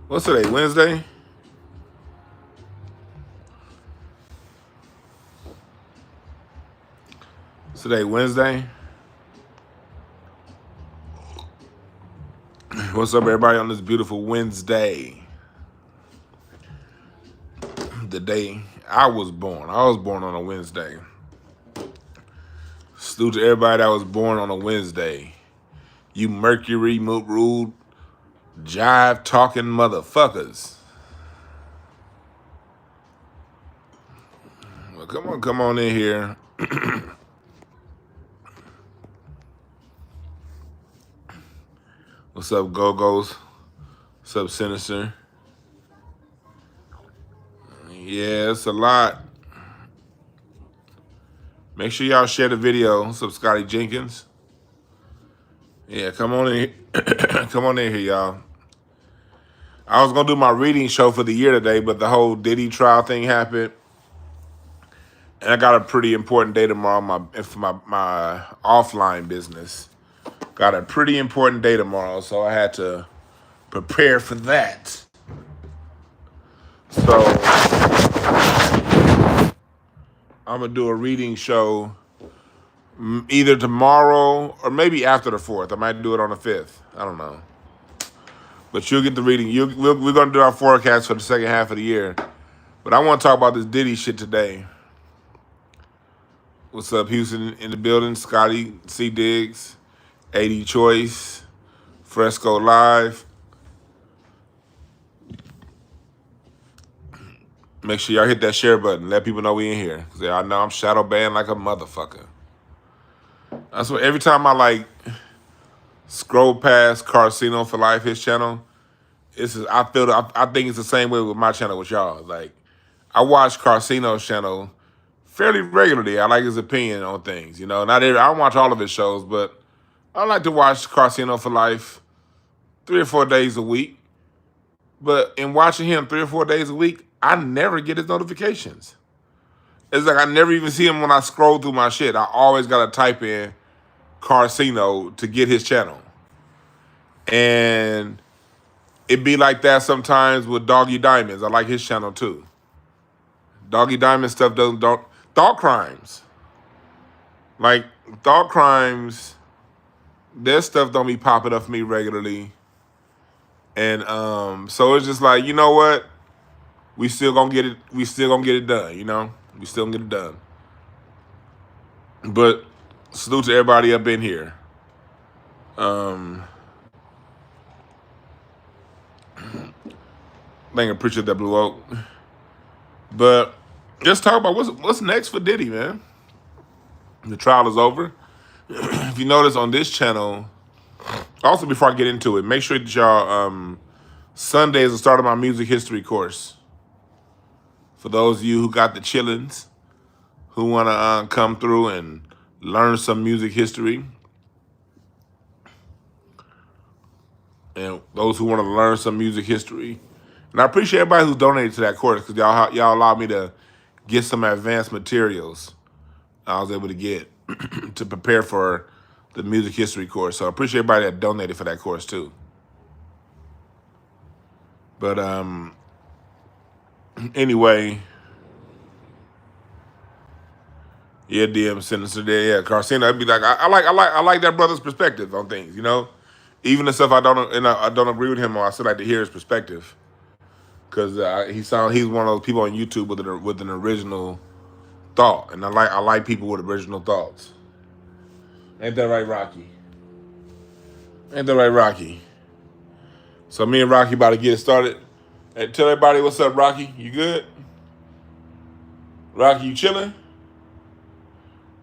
What's today? Wednesday? Today, Wednesday. What's up, everybody, on this beautiful Wednesday? The day I was born. I was born on a Wednesday. Salute to everybody that was born on a Wednesday. You Mercury ruled jive talking motherfuckers. Well, come on in here. What's up, Go-Go's? What's up, Sinister? Yeah, it's a lot. Make sure y'all share the video. What's up, Scotty Jenkins? Yeah, come on in. Come on in here, y'all. I was gonna do my reading show for the year today, but the whole Diddy trial thing happened, and I got a pretty important day tomorrow for my offline business. Got a pretty important day tomorrow, so I had to prepare for that. So I'm gonna do a reading show either tomorrow or maybe after the 4th. I might do it on the 5th. I don't know. But you'll get the reading. We're going to do our forecast for the second half of the year. But I want to talk about this Diddy shit today. What's up, Houston in the building? Scotty, C. Diggs, 80 Choice, Fresco Live. Make sure y'all hit that share button. Let people know we in here. Because I know I'm shadow banned like a motherfucker. That's what every time I scroll past Carcino for Life, his channel, I think it's the same way with my channel with y'all. Like, I watch Carcino's channel fairly regularly. I like his opinion on things, I don't watch all of his shows, but I like to watch Carcino for Life 3 or 4 days a week. But in watching him 3 or 4 days a week, I never get his notifications. It's like I never even see him when I scroll through my shit. I always gotta type in Carcino to get his channel. And it be like that sometimes with Doggy Diamonds. I like his channel too. Doggy Diamond stuff don't thought crimes. Like thought crimes, their stuff don't be popping up for me regularly. And so it's just like, you know what? We still gonna get it done, We still gonna get it done. But salute to everybody up in here. I appreciate that, Blue Oak. But let's talk about what's next for Diddy, man. The trial is over. If you notice on this channel, also before I get into it, make sure that y'all, Sunday is the start of my music history course. For those of you who got the chillins, who want to come through and learn some music history, and those who want to learn some music history. And I appreciate everybody who's donated to that course, because y'all allowed me to get some advanced materials I was able to get to prepare for the music history course. So I appreciate everybody that donated for that course too. But anyway, yeah, DM Sinister there, yeah, Carcino. I'd be like, I like that brother's perspective on things, Even the stuff I don't agree with him on, I still like to hear his perspective, because he's one of those people on YouTube with an original thought, and I like people with original thoughts. Ain't that right, Rocky? Ain't that right, Rocky? So me and Rocky about to get it started. Hey, tell everybody what's up, Rocky. You good? Rocky, you chilling?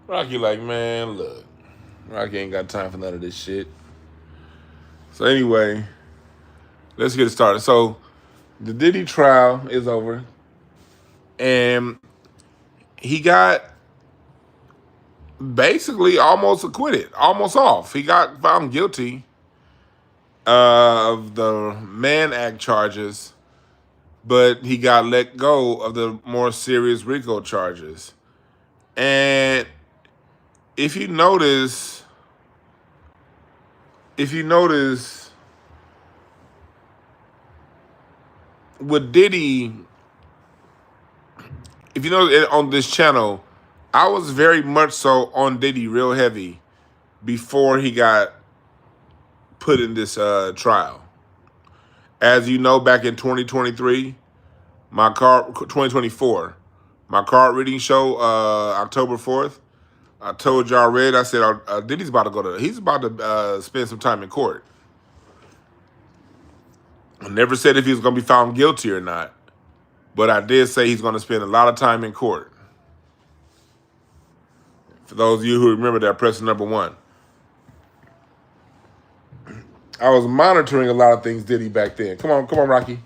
Rocky like, man, look. Rocky ain't got time for none of this shit. So anyway, let's get it started. So the Diddy trial is over. And he got basically almost acquitted, almost off. He got found guilty of the Mann Act charges, but he got let go of the more serious RICO charges. And if you notice, with Diddy, if you know on this channel, I was very much so on Diddy real heavy before he got put in this trial. As you know, back in 2023, 2024, my card reading show, October 4th, I told y'all I said, Diddy's about to he's about to spend some time in court. I never said if he was going to be found guilty or not, but I did say he's going to spend a lot of time in court. For those of you who remember that, press number 1. I was monitoring a lot of things Diddy back then. Come on, Rocky.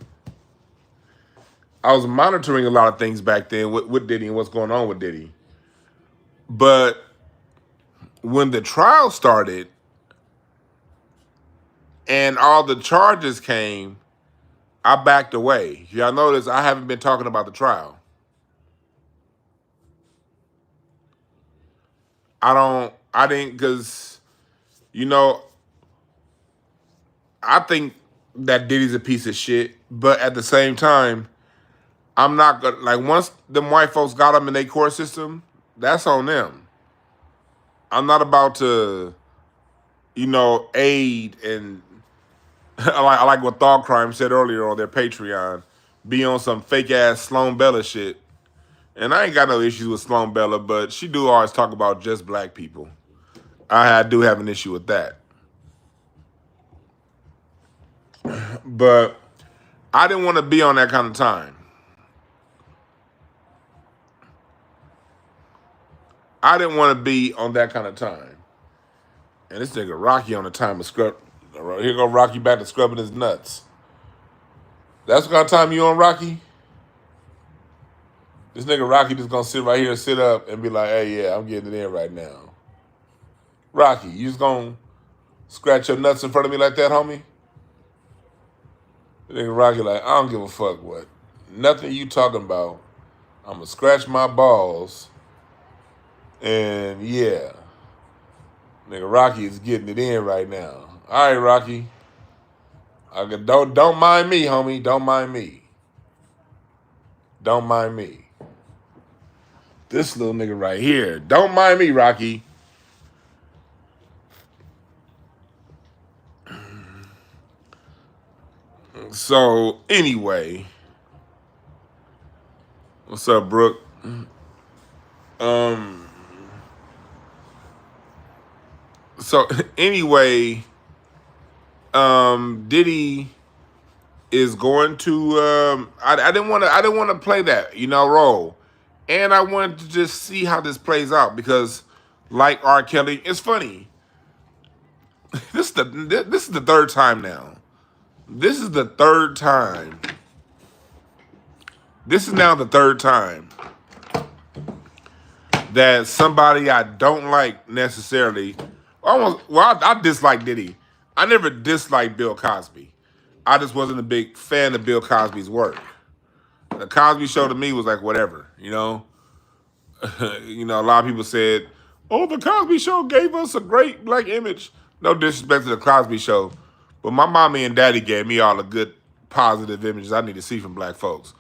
I was monitoring a lot of things back then with Diddy and what's going on with Diddy. But when the trial started and all the charges came, I backed away. Y'all notice I haven't been talking about the trial. I didn't, because, you know, I think that Diddy's a piece of shit, but at the same time, I'm not gonna, like, once them white folks got him in their court system, that's on them. I'm not about to, you know, aid and I like what Thought Crime said earlier on their Patreon, be on some fake ass Sloan Bella shit. And I ain't got no issues with Sloan Bella, but she do always talk about just black people. I do have an issue with that. But I didn't want to be on that kind of time. I didn't want to be on that kind of time. And this nigga Rocky on the time of scrub. Here go Rocky back to scrubbing his nuts. That's what kind of time you on, Rocky? This nigga Rocky just gonna sit right here and sit up and be like, hey, yeah, I'm getting it in right now. Rocky, you just gonna scratch your nuts in front of me like that, homie? The nigga Rocky like, I don't give a fuck what. Nothing you talking about. I'm gonna scratch my balls. And yeah. Nigga Rocky is getting it in right now. All right, Rocky. Don't mind me, homie. Don't mind me. Don't mind me. This little nigga right here. Don't mind me, Rocky. So, anyway. What's up, Brooke? So, anyway, Diddy is going to I didn't want to play that, you know, role. And I wanted to just see how this plays out because, like R. Kelly, it's funny. This is the third time now. This is the third time. This is now the third time that somebody I don't like necessarily, I dislike Diddy. I never disliked Bill Cosby. I just wasn't a big fan of Bill Cosby's work. The Cosby Show to me was like whatever, you know. You know, a lot of people said, "Oh, the Cosby Show gave us a great black image." No disrespect to the Cosby Show, but my mommy and daddy gave me all the good, positive images I need to see from black folks.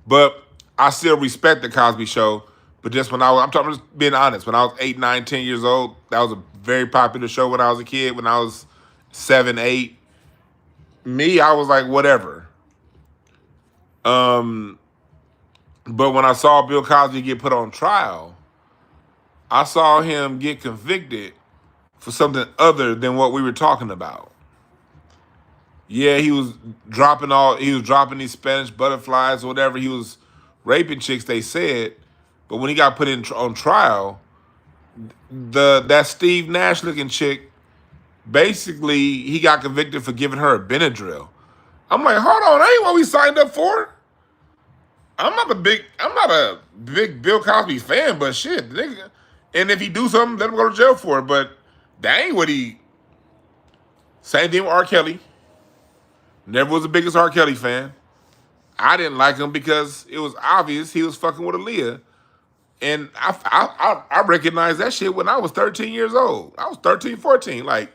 But I still respect the Cosby Show. But just when I'm just being honest, when I was 8, 9, 10 years old, that was a very popular show when I was a kid. When I was 7, 8, I was like, whatever. But when I saw Bill Cosby get put on trial, I saw him get convicted for something other than what we were talking about. Yeah, he was dropping these Spanish butterflies or whatever. He was raping chicks, they said. But when he got put on trial, that Steve Nash looking chick, basically he got convicted for giving her a Benadryl. I'm like, hold on, that ain't what we signed up for. I'm not a big Bill Cosby fan, but shit, nigga. And if he do something, let him go to jail for it. But that ain't what he. Same thing with R. Kelly. Never was the biggest R. Kelly fan. I didn't like him because it was obvious he was fucking with Aaliyah. And I recognized that shit when I was 13 years old. I was 13, 14. Like,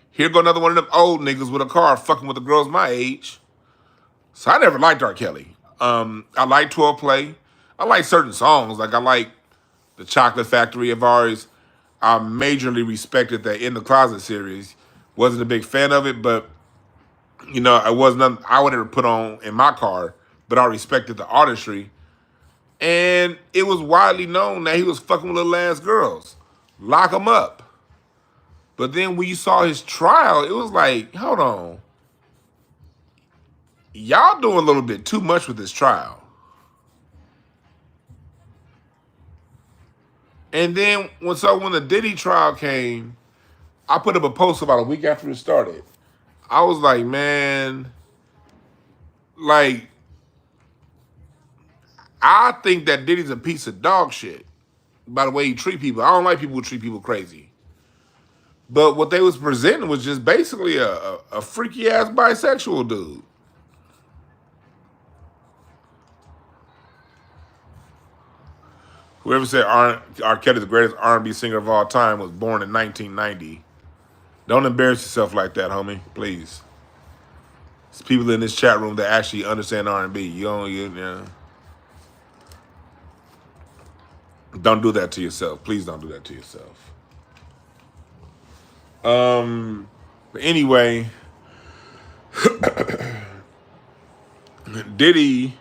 here go another one of them old niggas with a car fucking with the girls my age. So I never liked R. Kelly. I like 12 Play. I like certain songs. Like I like the Chocolate Factory of ours. I majorly respected the In the Closet series. Wasn't a big fan of it, but you know, it wasn't nothing I would ever put on in my car. But I respected the artistry, and it was widely known that he was fucking with little ass girls. Lock him up. But then when you saw his trial, it was like, hold on, y'all doing a little bit too much with this trial. And then when the Diddy trial came, I put up a post about a week after it started. I was like, man, like, I think that Diddy's a piece of dog shit by the way he treat people. I don't like people who treat people crazy. But what they was presenting was just basically a freaky ass bisexual dude. Whoever said R. Kelly, the greatest R&B singer of all time, was born in 1990. Don't embarrass yourself like that, homie. Please. There's people in this chat room that actually understand R&B. Don't do that to yourself. Please don't do that to yourself. But anyway, Diddy,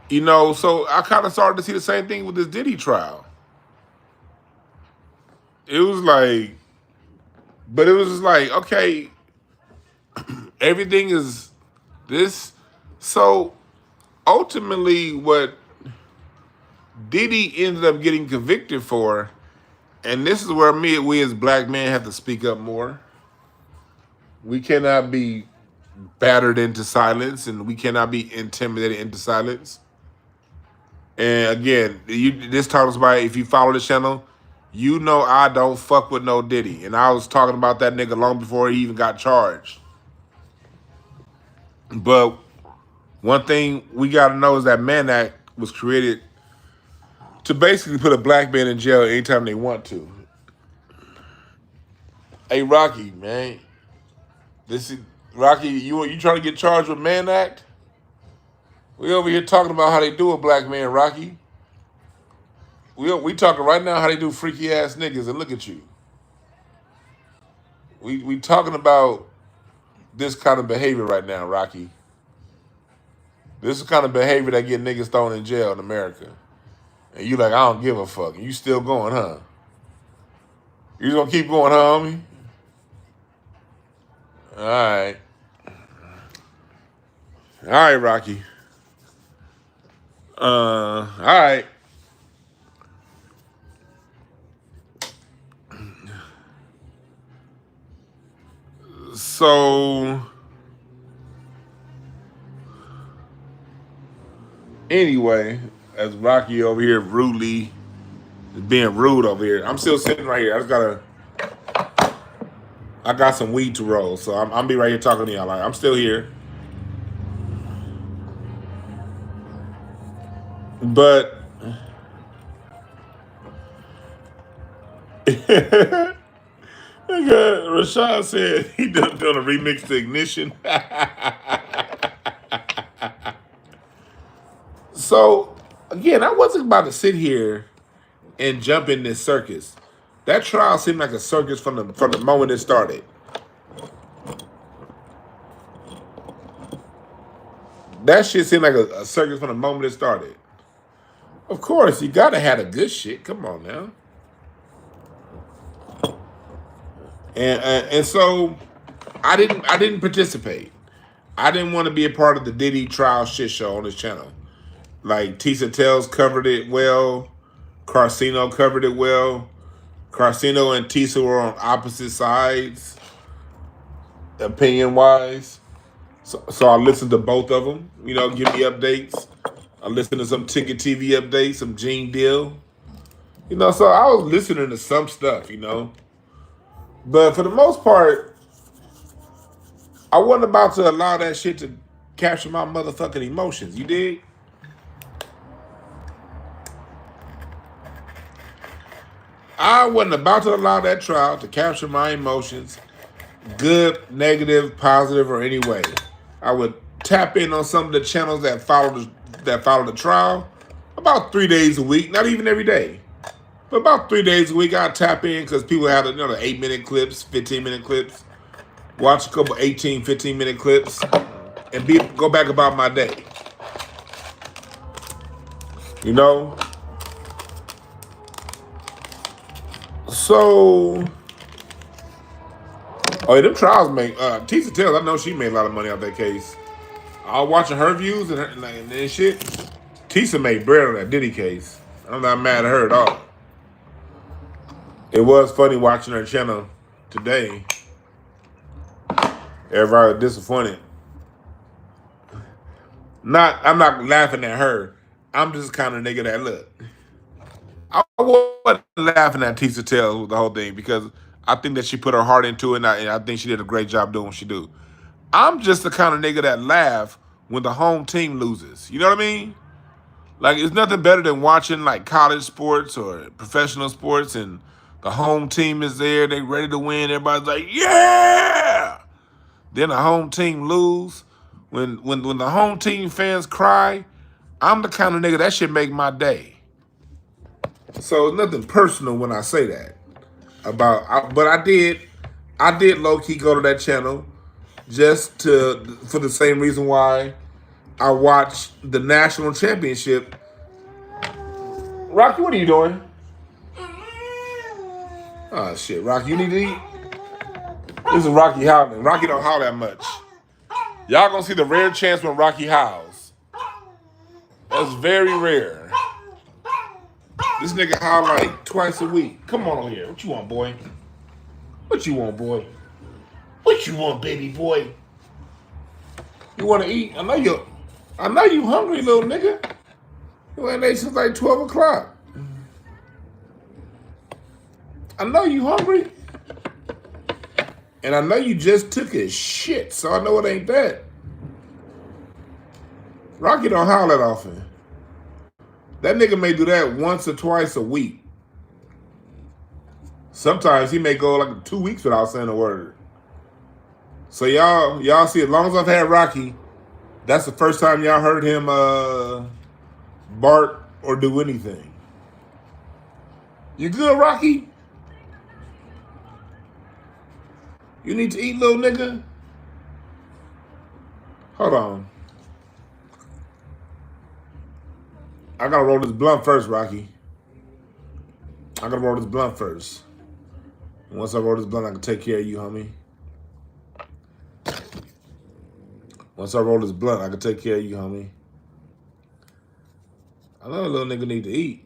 you know, so I kind of started to see the same thing with this Diddy trial. It was like, but it was just like, okay, everything is this. So ultimately, what Diddy ended up getting convicted for, and this is where we as black men have to speak up more. We cannot be battered into silence, and we cannot be intimidated into silence. And again, this talks about, if you follow the channel, you know I don't fuck with no Diddy. And I was talking about that nigga long before he even got charged. But one thing we got to know is that Mann Act was created to basically put a black man in jail anytime they want to. Hey, Rocky, man. Rocky, you trying to get charged with Mann Act? We over here talking about how they do a black man, Rocky. We talking right now how they do freaky ass niggas, and look at you. We talking about this kind of behavior right now, Rocky. This is the kind of behavior that get niggas thrown in jail in America. And you like, I don't give a fuck. And you still going, huh? You just gonna keep going, huh, homie? All right. All right, Rocky. All right. So anyway, as Rocky over here rudely being rude over here, I'm still sitting right here. I got some weed to roll, so I'm be right here talking to y'all. Like, I'm still here. But Rashad said he done a remix to Ignition. So again, I wasn't about to sit here and jump in this circus. That trial seemed like a circus from the moment it started. That shit seemed like a circus from the moment it started. Of course, you gotta have the good shit. Come on now. And so I didn't participate. I didn't want to be a part of the Diddy trial shit show on this channel. Like Tisa Tells covered it well. Carcino covered it well. Carcino and Tisa were on opposite sides, opinion-wise. So I listened to both of them, you know, give me updates. I listened to some Ticket TV updates, some Gene Deal. You know, so I was listening to some stuff, you know. But for the most part, I wasn't about to allow that shit to capture my motherfucking emotions, you dig? I wasn't about to allow that trial to capture my emotions, good, negative, positive, or any way. I would tap in on some of the channels that follow the trial about 3 days a week, not even every day. But about 3 days a week, I tap in because people have the 8-minute clips, 15-minute clips. Watch a couple 18, 15-minute clips, and go back about my day. You know? So, oh yeah, them trials make, Tisa Taylor, I know she made a lot of money off that case. I was watching her views and shit. Tisa made bread on that Diddy case. I'm not mad at her at all. It was funny watching her channel today. Everybody was disappointed. I'm not laughing at her. I'm just kind of nigga that look. I wasn't laughing at Tisa Taylor with the whole thing because I think that she put her heart into it, and I think she did a great job doing what she do. I'm just the kind of nigga that laugh when the home team loses. You know what I mean? Like, it's nothing better than watching like college sports or professional sports, and the home team is there, they ready to win. Everybody's like, yeah. Then the home team lose. When the home team fans cry, I'm the kind of nigga that should make my day. So it's nothing personal when I say that. But I did low key go to that channel just for the same reason why I watched the national championship. Rocky, what are you doing? Oh shit, Rocky, you need to eat? This is Rocky howling. Rocky don't howl that much. Y'all gonna see the rare chance when Rocky howls. That's very rare. This nigga howl like twice a week. Come on over here. What you want, boy? What you want, boy? What you want, baby boy? You want to eat? I know you hungry, little nigga. You ain't ate since like 12 o'clock. I know you hungry. And I know you just took a shit, so I know it ain't that. Rocky don't howl that often. That nigga may do that once or twice a week. Sometimes he may go like 2 weeks without saying a word. So y'all see, as long as I've had Rocky, that's the first time y'all heard him bark or do anything. You good, Rocky? You need to eat, little nigga? Hold on. I gotta roll this blunt first, Rocky. I gotta roll this blunt first. Once I roll this blunt, I can take care of you, homie. Once I roll this blunt, I can take care of you, homie. I know a little nigga need to eat.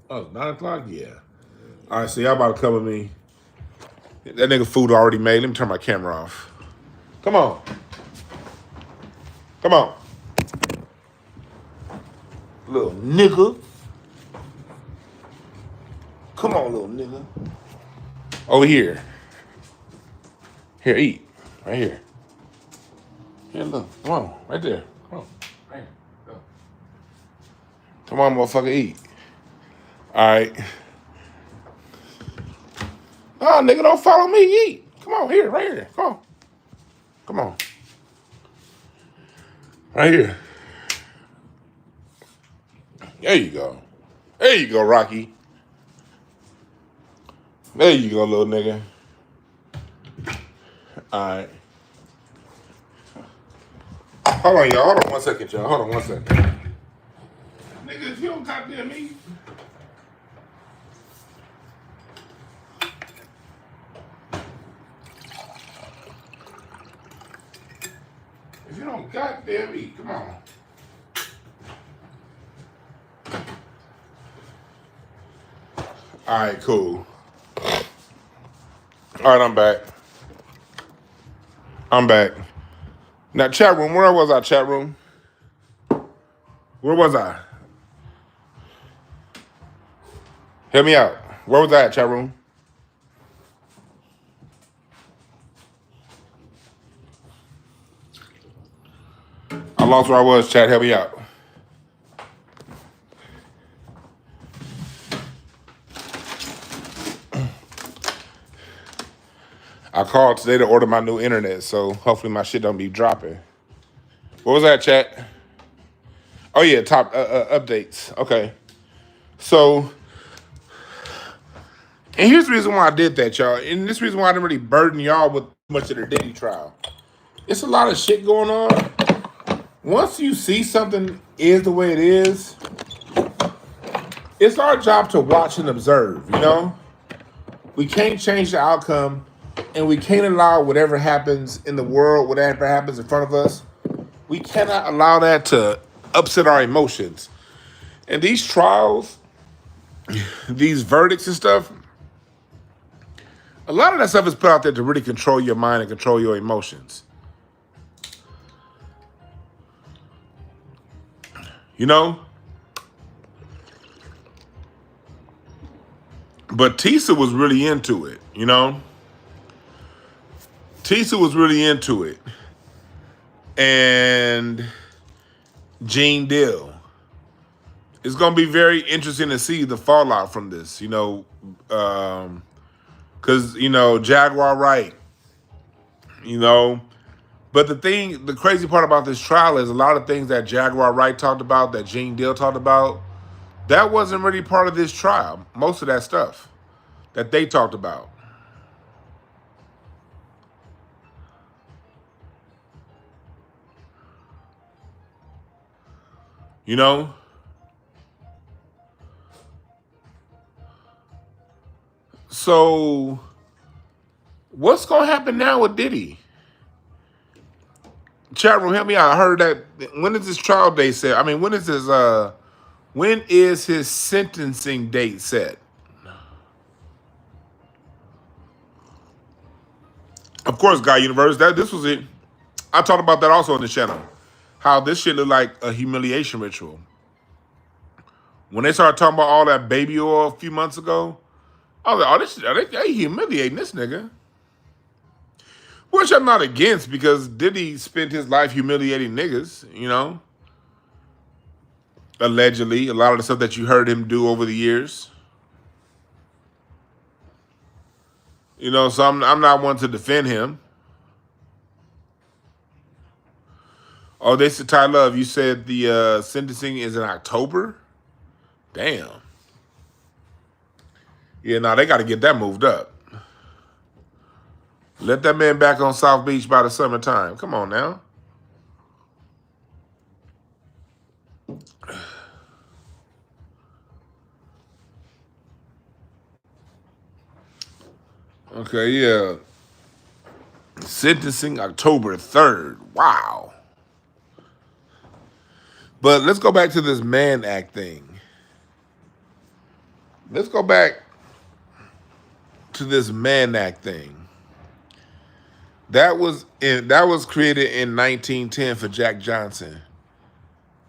Oh, 9 o'clock? Yeah. All right, so y'all about to come with me. That nigga food already made. Let me turn my camera off. Come on. Come on. Little nigga. Come on, little nigga. Over here. Here, eat. Right here. Here, look. Come on. Right there. Come on. Right here. Go. Come on, motherfucker, eat. All right. Oh, nigga, don't follow me. Eat. Come on, here, right here. Come on. Come on. Right here. There you go. There you go, Rocky. There you go, little nigga. All right. Hold on, y'all. Hold on 1 second, y'all. Hold on 1 second. Nigga, if you don't goddamn eat. If you don't goddamn eat, come on. All right, cool. All right, I'm back. I'm back. Now, chat room, where was I, chat room? Where was I? Help me out. Where was I at, chat room? I lost where I was, chat. Help me out. I called today to order my new internet, so hopefully my shit don't be dropping. What was that, chat? Oh yeah, top updates. Okay, so and here's the reason why I did that, y'all. And this reason why I didn't really burden y'all with much of the Diddy trial. It's a lot of shit going on. Once you see something is the way it is, it's our job to watch and observe, you know? We can't change the outcome, and we can't allow whatever happens in the world, whatever happens in front of us, we cannot allow that to upset our emotions. And these trials, these verdicts and stuff, a lot of that stuff is put out there to really control your mind and control your emotions. You know? But Tisa was really into it, you know? Tisa was really into it. And Gene Deal. It's going to be very interesting to see the fallout from this, you know? Because, you know, Jaguar Wright, you know? But the crazy part about this trial is a lot of things that Jaguar Wright talked about, that Gene Deal talked about, that wasn't really part of this trial. Most of that stuff that they talked about. You know? So, what's going to happen now with Diddy? Chat room, help me out. I heard that, when is this trial date set? I mean, when is his sentencing date set? Of course, Guy Universe, this was it. I talked about that also on the channel. How this shit looked like a humiliation ritual. When they started talking about all that baby oil a few months ago, I was like, oh, this shit, they humiliating this nigga. Which I'm not against, because Diddy spent his life humiliating niggas, you know? Allegedly, a lot of the stuff that you heard him do over the years. You know, so I'm not one to defend him. Oh, they said, Ty Love, you said the sentencing is in October? Damn. Yeah, no, they got to get that moved up. Let that man back on South Beach by the summertime. Come on now. Okay, yeah. Sentencing October 3rd. Wow. But let's go back to this Mann Act thing. Let's go back to this Mann Act thing. That was created in 1910 for Jack Johnson.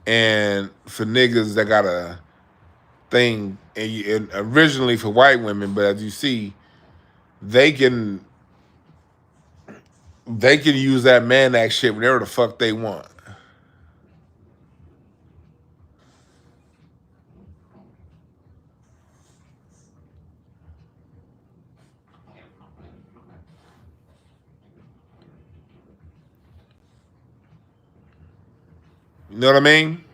And for niggas that got a thing, and originally for white women, but as you see, they can use that Mann Act shit whenever the fuck they want. You know what I mean?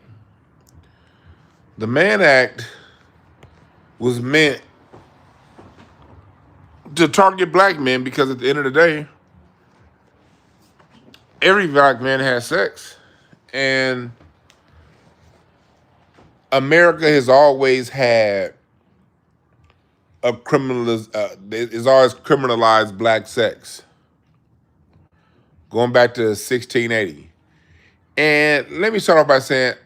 The Mann Act was meant to target black men, because at the end of the day, every black man has sex. And America has always had it's always criminalized black sex. Going back to 1680. And let me start off by saying,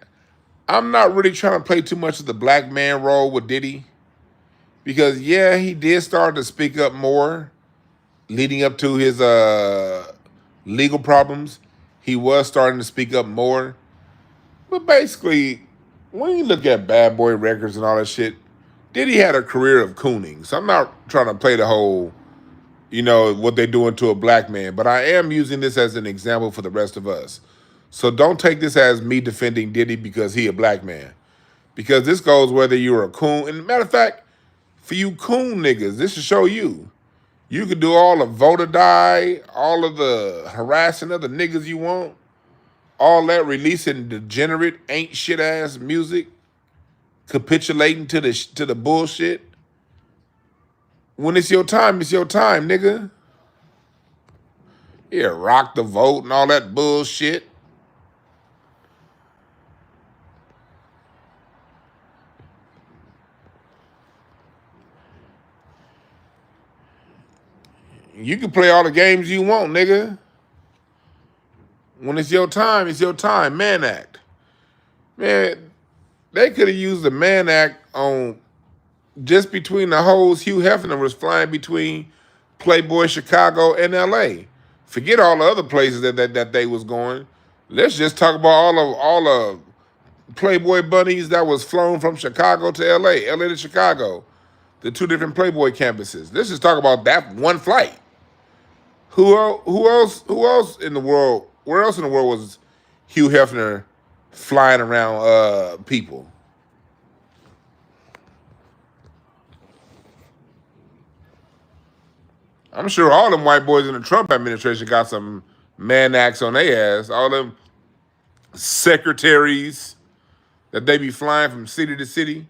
I'm not really trying to play too much of the black man role with Diddy. Because, yeah, he did start to speak up more leading up to his legal problems. He was starting to speak up more. But basically, when you look at Bad Boy Records and all that shit, Diddy had a career of cooning. So I'm not trying to play the whole, you know, what they're doing to a black man. But I am using this as an example for the rest of us. So don't take this as me defending Diddy because he a black man. Because this goes whether you're a coon. And matter of fact, for you coon niggas, this should show you. You could do all the voter die, all of the harassing of the niggas you want, all that releasing degenerate, ain't shit ass music, capitulating to the bullshit. When it's your time, nigga. Yeah, rock the vote and all that bullshit. You can play all the games you want, nigga. When it's your time, Man Act. Man, they could have used the Mann Act on just between the hoes Hugh Hefner was flying between Playboy Chicago and LA. Forget all the other places that they was going. Let's just talk about all of Playboy bunnies that was flown from Chicago to LA, LA to Chicago, the two different Playboy campuses. Let's just talk about that one flight. Who else in the world? Where else in the world was Hugh Hefner flying around people? I'm sure all them white boys in the Trump administration got some man acts on their ass. All them secretaries that they be flying from city to city.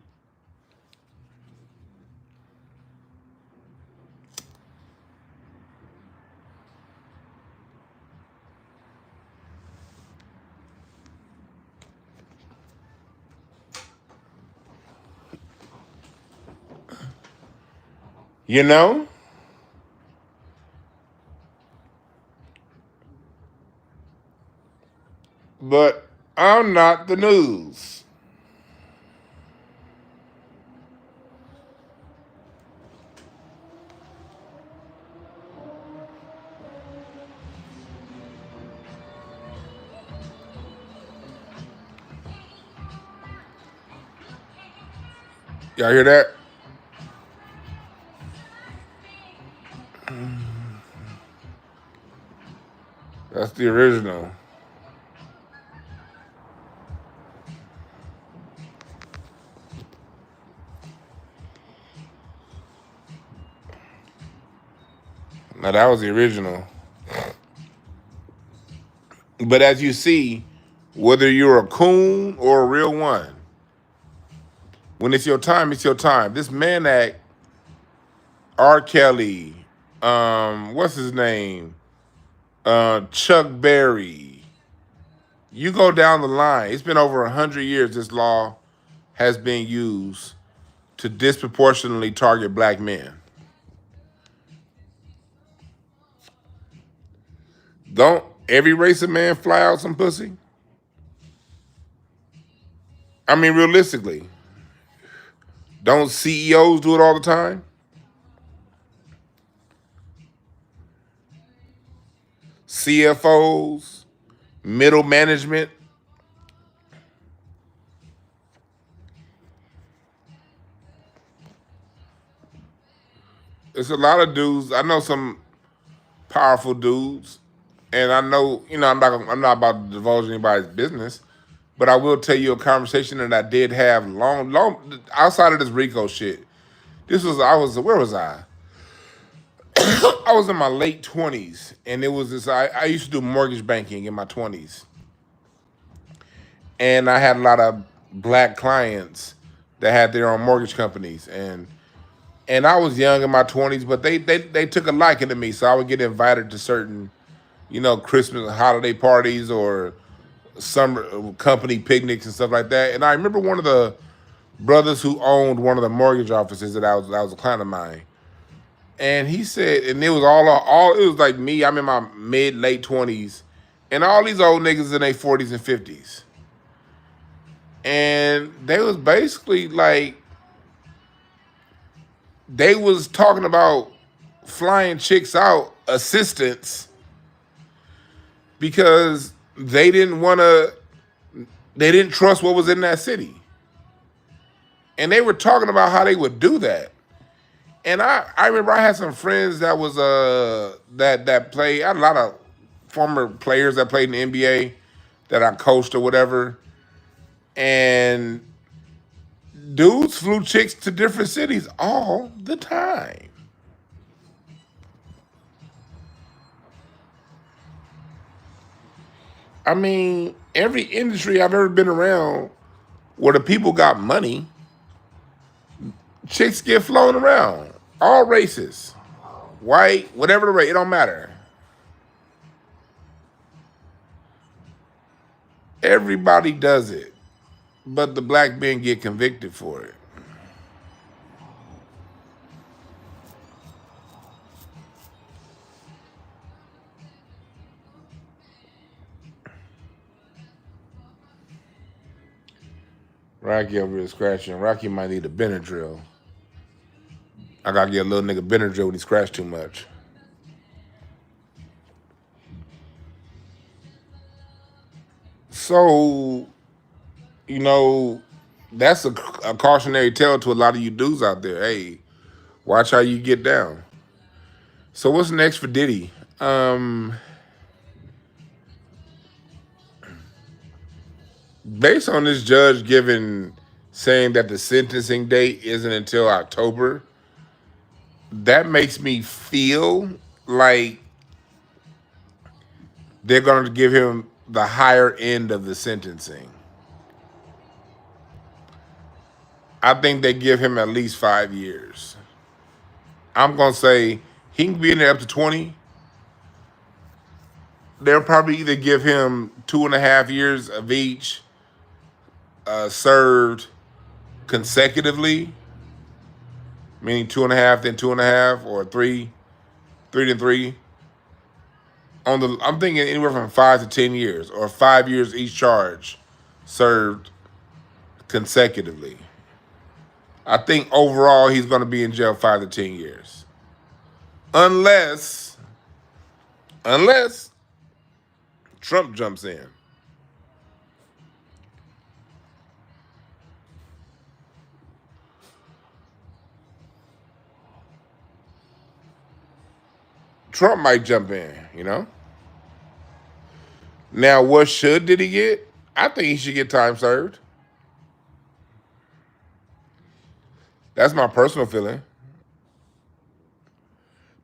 You know? But I'm not the news. Y'all hear that? That's the original. Now that was the original. But as you see, whether you're a coon or a real one, when it's your time, it's your time. This Man Act, R. Kelly, what's his name? Chuck Berry. You go down the line. It's been over 100 years this law has been used to disproportionately target black men. Don't every race of man fly out some pussy? I mean, realistically, don't CEOs do it all the time? CFOs, middle management. It's a lot of dudes. I know some powerful dudes, and I know I'm not about to divulge anybody's business, but I will tell you a conversation that I did have long outside of this Rico shit. Where was I? I was in my late 20s, and it was this. I used to do mortgage banking in my 20s, and I had a lot of black clients that had their own mortgage companies, and I was young in my 20s, but they took a liking to me, so I would get invited to certain, Christmas holiday parties or summer company picnics and stuff like that. And I remember one of the brothers who owned one of the mortgage offices that was a client of mine. And he said, and it was all it was like me. I'm in my mid late 20s, and all these old niggas in their 40s and 50s, and they was basically like they was talking about flying chicks out assistants because they didn't trust what was in that city, and they were talking about how they would do that. And I remember I had some friends that was that played. I had a lot of former players that played in the NBA that I coached or whatever. And dudes flew chicks to different cities all the time. I mean, every industry I've ever been around where the people got money, chicks get flown around. All races. White, whatever the race, it don't matter. Everybody does it. But the black men get convicted for it. Rocky over here scratching. Rocky might need a Benadryl. I gotta get a little nigga Benadryl when he scratch too much. So, you know, that's a cautionary tale to a lot of you dudes out there. Hey, watch how you get down. So what's next for Diddy? Based on this judge saying that the sentencing date isn't until October, that makes me feel like they're going to give him the higher end of the sentencing. I think they give him at least 5 years. I'm going to say he can be in there up to 20. They'll probably either give him 2.5 years of each served consecutively, meaning 2.5, then 2.5, or 3, 3 then 3. I'm thinking anywhere from 5 to 10 years, or 5 years each charge served consecutively. I think overall he's going to be in jail 5 to 10 years, unless Trump jumps in. Trump might jump in, you know. Now, what did he get? I think he should get time served. That's my personal feeling.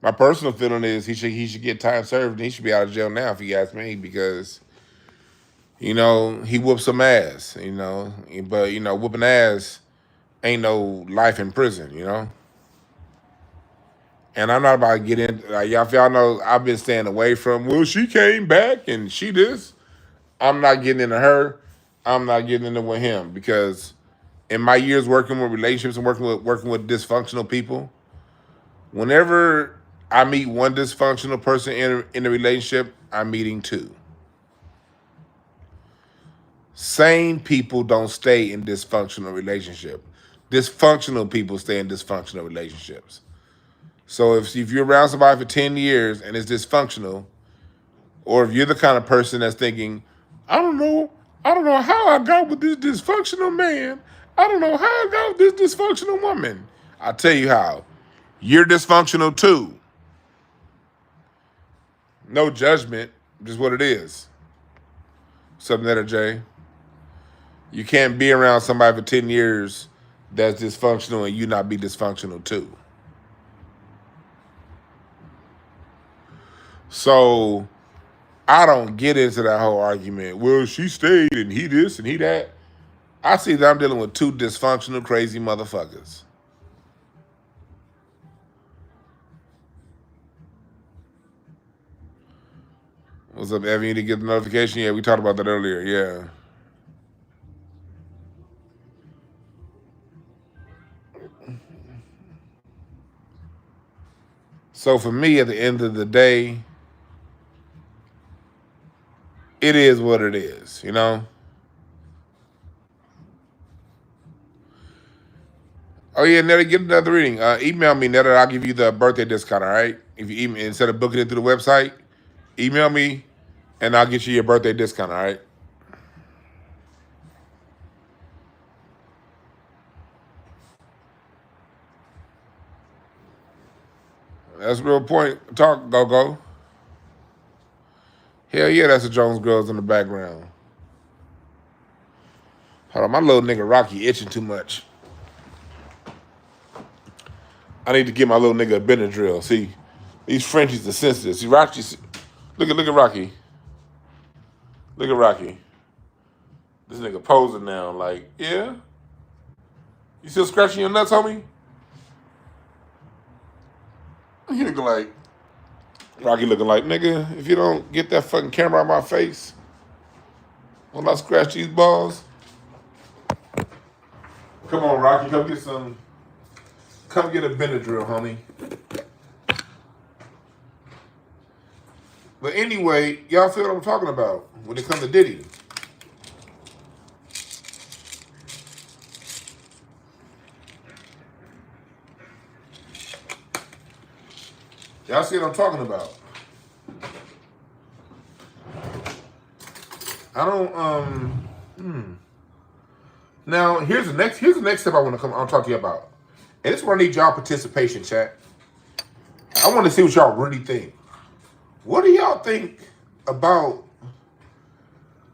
My personal feeling is he should get time served and he should be out of jail now, if you ask me, because he whooped some ass, but whooping ass ain't no life in prison, And I'm not about to get into if y'all know I've been staying away from, well, she came back and she this. I'm not getting into her. I'm not getting into with him, because in my years working with relationships and working with dysfunctional people, whenever I meet one dysfunctional person in a relationship, I'm meeting two. Sane people don't stay in dysfunctional relationship. Dysfunctional people stay in dysfunctional relationships. So if you're around somebody for 10 years and it's dysfunctional, or if you're the kind of person that's thinking, I don't know how I got with this dysfunctional man. I don't know how I got with this dysfunctional woman. I'll tell you how. You're dysfunctional too. No judgment, just what it is. Something that Jay. You can't be around somebody for 10 years that's dysfunctional and you not be dysfunctional too. So I don't get into that whole argument. Well, she stayed and he this and he that. I see that I'm dealing with two dysfunctional, crazy motherfuckers. What's up, Evan? You didn't get the notification? Yeah, we talked about that earlier. Yeah. So for me, at the end of the day, it is what it is, Oh yeah, Netta, get another reading. Email me, Netta. I'll give you the birthday discount. All right. If you email, instead of booking it through the website, email me, and I'll get you your birthday discount. All right. That's a real point. Talk, go. Hell yeah, that's the Jones Girls in the background. Hold on, my little nigga Rocky itching too much. I need to get my little nigga a Benadryl. See, these Frenchies are sensitive. See, Rocky, look at Rocky. Look at Rocky. This nigga posing now. Like, yeah? You still scratching your nuts, homie? He looking like, Rocky looking like, nigga, if you don't get that fucking camera out my face, when I scratch these balls. Come on, Rocky, come get a Benadryl, homie. But anyway, y'all feel what I'm talking about when it comes to Diddy. Y'all see what I'm talking about? I don't, Now, here's the next step I want to talk to you about. And this is where I need y'all participation, chat. I want to see what y'all really think. What do y'all think about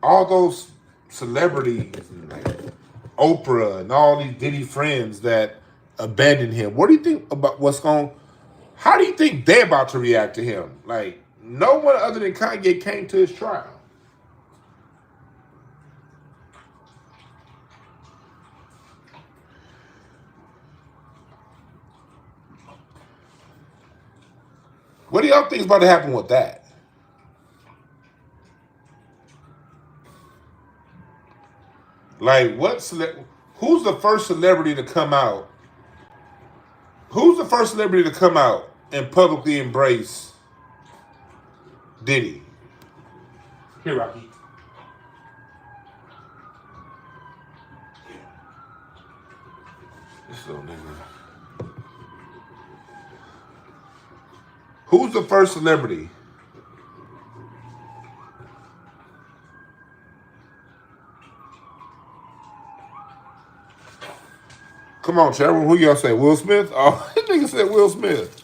all those celebrities, like Oprah and all these Diddy friends that abandoned him? What do you think about how do you think they're about to react to him? Like, no one other than Kanye came to his trial. What do y'all think is about to happen with that? Like, who's the first celebrity to come out? Who's the first celebrity to come out and publicly embrace Diddy? Here, Rocky. This little nigga. Who's the first celebrity? Come on, Chairman. Who y'all say? Will Smith? Oh, that nigga said Will Smith.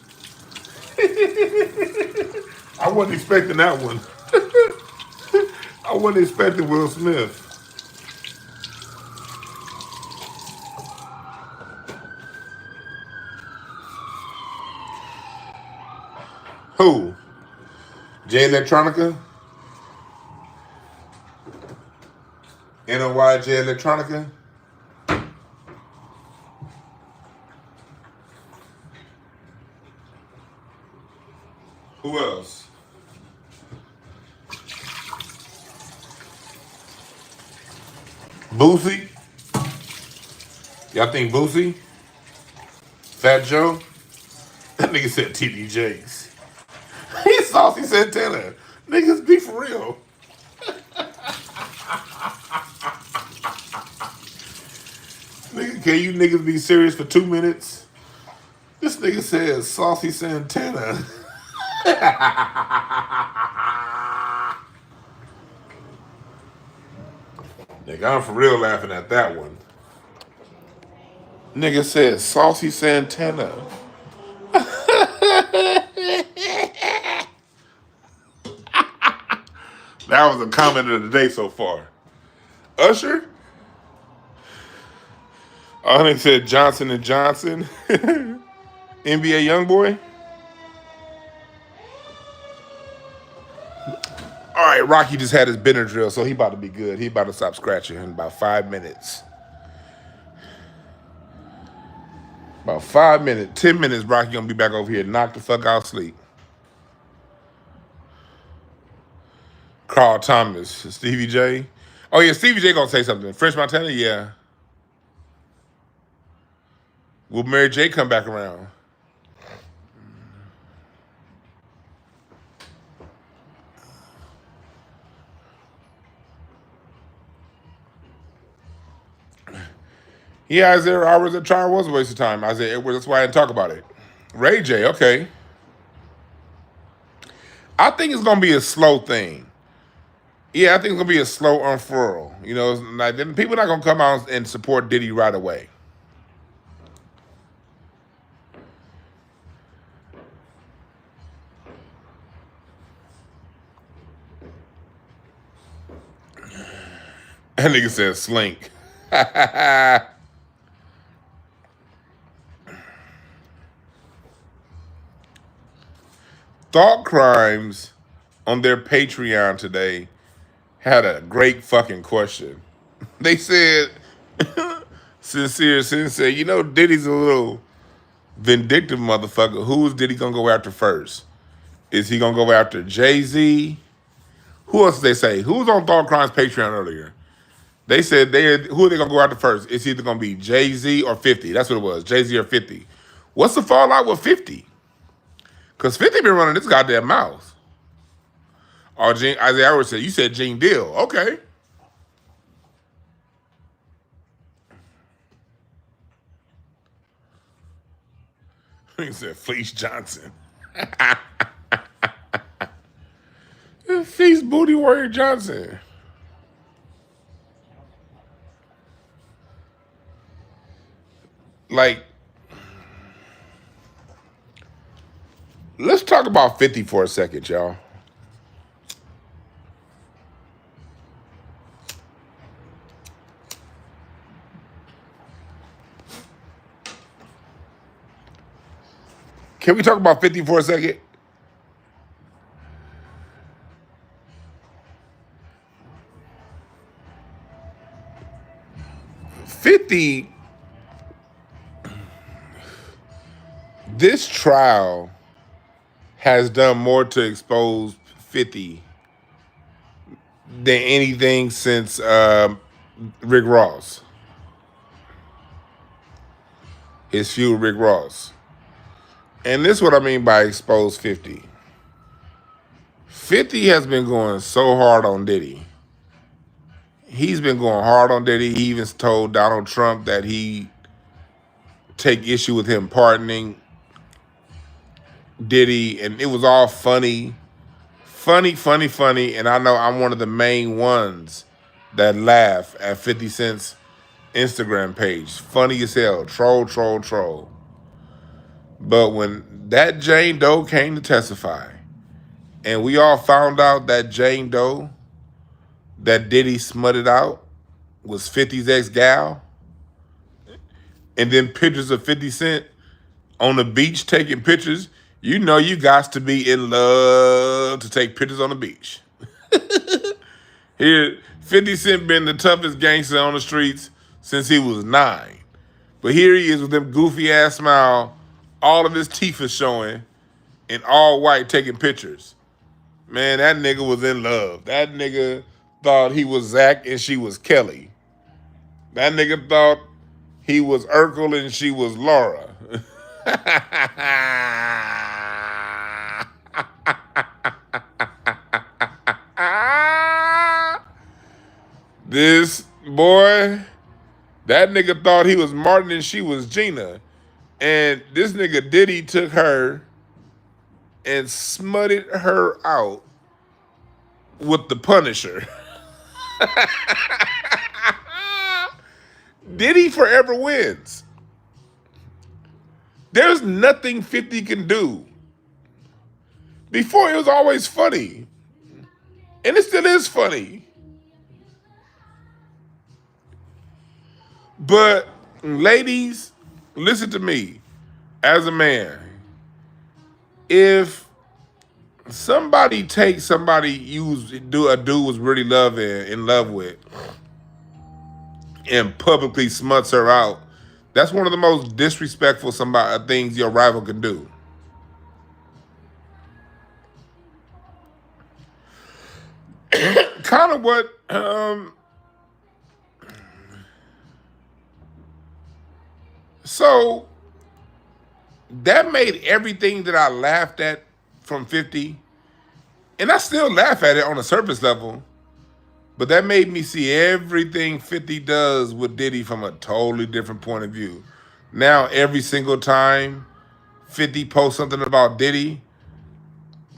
I wasn't expecting that one. I wasn't expecting Will Smith. Who? Jay Electronica? NOY Jay Electronica? Who else? Boosie? Y'all think Boosie? Fat Joe? That nigga said TD Jakes. He's Saucy Santana. Niggas be for real. Nigga, can you niggas be serious for 2 minutes? This nigga says Saucy Santana. Nigga, I'm for real laughing at that one. Nigga says Saucy Santana. That was a comment of the day so far. Usher? I think said Johnson & Johnson. NBA Youngboy? All right, Rocky just had his Benadryl, so he about to be good. He about to stop scratching in about 5 minutes. About 5 minutes, 10 minutes, Rocky gonna be back over here, knock the fuck out sleep. Carl Thomas, Stevie J. Oh yeah, Stevie J gonna say something. French Montana, yeah. Will Mary J come back around? Yeah, Isaiah Roberts at trial was a waste of time. Isaiah Edwards, that's why I didn't talk about it. Ray J, okay. I think it's gonna be a slow thing. Yeah, I think it's gonna be a slow unfurl. You know, like people not gonna come out and support Diddy right away. That nigga said slink. Thought Crimes on their Patreon today had a great fucking question. They said, Sincere Sin said, you know, Diddy's a little vindictive motherfucker. Who is Diddy gonna go after first? Is he gonna go after Jay-Z? Who else did they say? Who was on Thought Crimes Patreon earlier? They said who are they gonna go after first? It's either gonna be Jay-Z or 50. That's what it was. Jay-Z or 50. What's the fallout with 50? Because 50 been running this goddamn mouth. Oh, Isaiah Howard said, you said Gene Deal. Okay. He said Fleece Johnson. Fleece Booty Warrior Johnson. Like, let's talk about 50 for a second, y'all. Can we talk about 50 for a second? This trial has done more to expose 50 than anything since Rick Ross. His feud with Rick Ross. And this is what I mean by expose 50. 50 has been going so hard on Diddy. He's been going hard on Diddy. He even told Donald Trump that he take issue with him pardoning Diddy, and it was all funny. And I know I'm one of the main ones that laugh at 50 Cent's Instagram page. Funny as hell. Troll. But when that Jane Doe came to testify, and we all found out that Jane Doe that Diddy smutted out was 50's ex-gal, and then pictures of 50 Cent on the beach taking pictures, you know you got to be in love to take pictures on the beach. Here, 50 Cent been the toughest gangster on the streets since he was 9. But here he is with them goofy ass smile, all of his teeth is showing, and all white taking pictures. Man, that nigga was in love. That nigga thought he was Zach and she was Kelly. That nigga thought he was Urkel and she was Laura. This boy, that nigga thought he was Martin and she was Gina. And this nigga Diddy took her and smutted her out with the Punisher. Diddy forever wins. There's nothing 50 can do. Before it was always funny. And it still is funny. But ladies, listen to me. As a man, if somebody takes somebody a dude was really in love with, and publicly smuts her out, that's one of the most disrespectful things your rival can do. Kind of what so that made everything that I laughed at from 50, and I still laugh at it on a surface level, but that made me see everything 50 does with Diddy from a totally different point of view. Now, every single time 50 posts something about Diddy,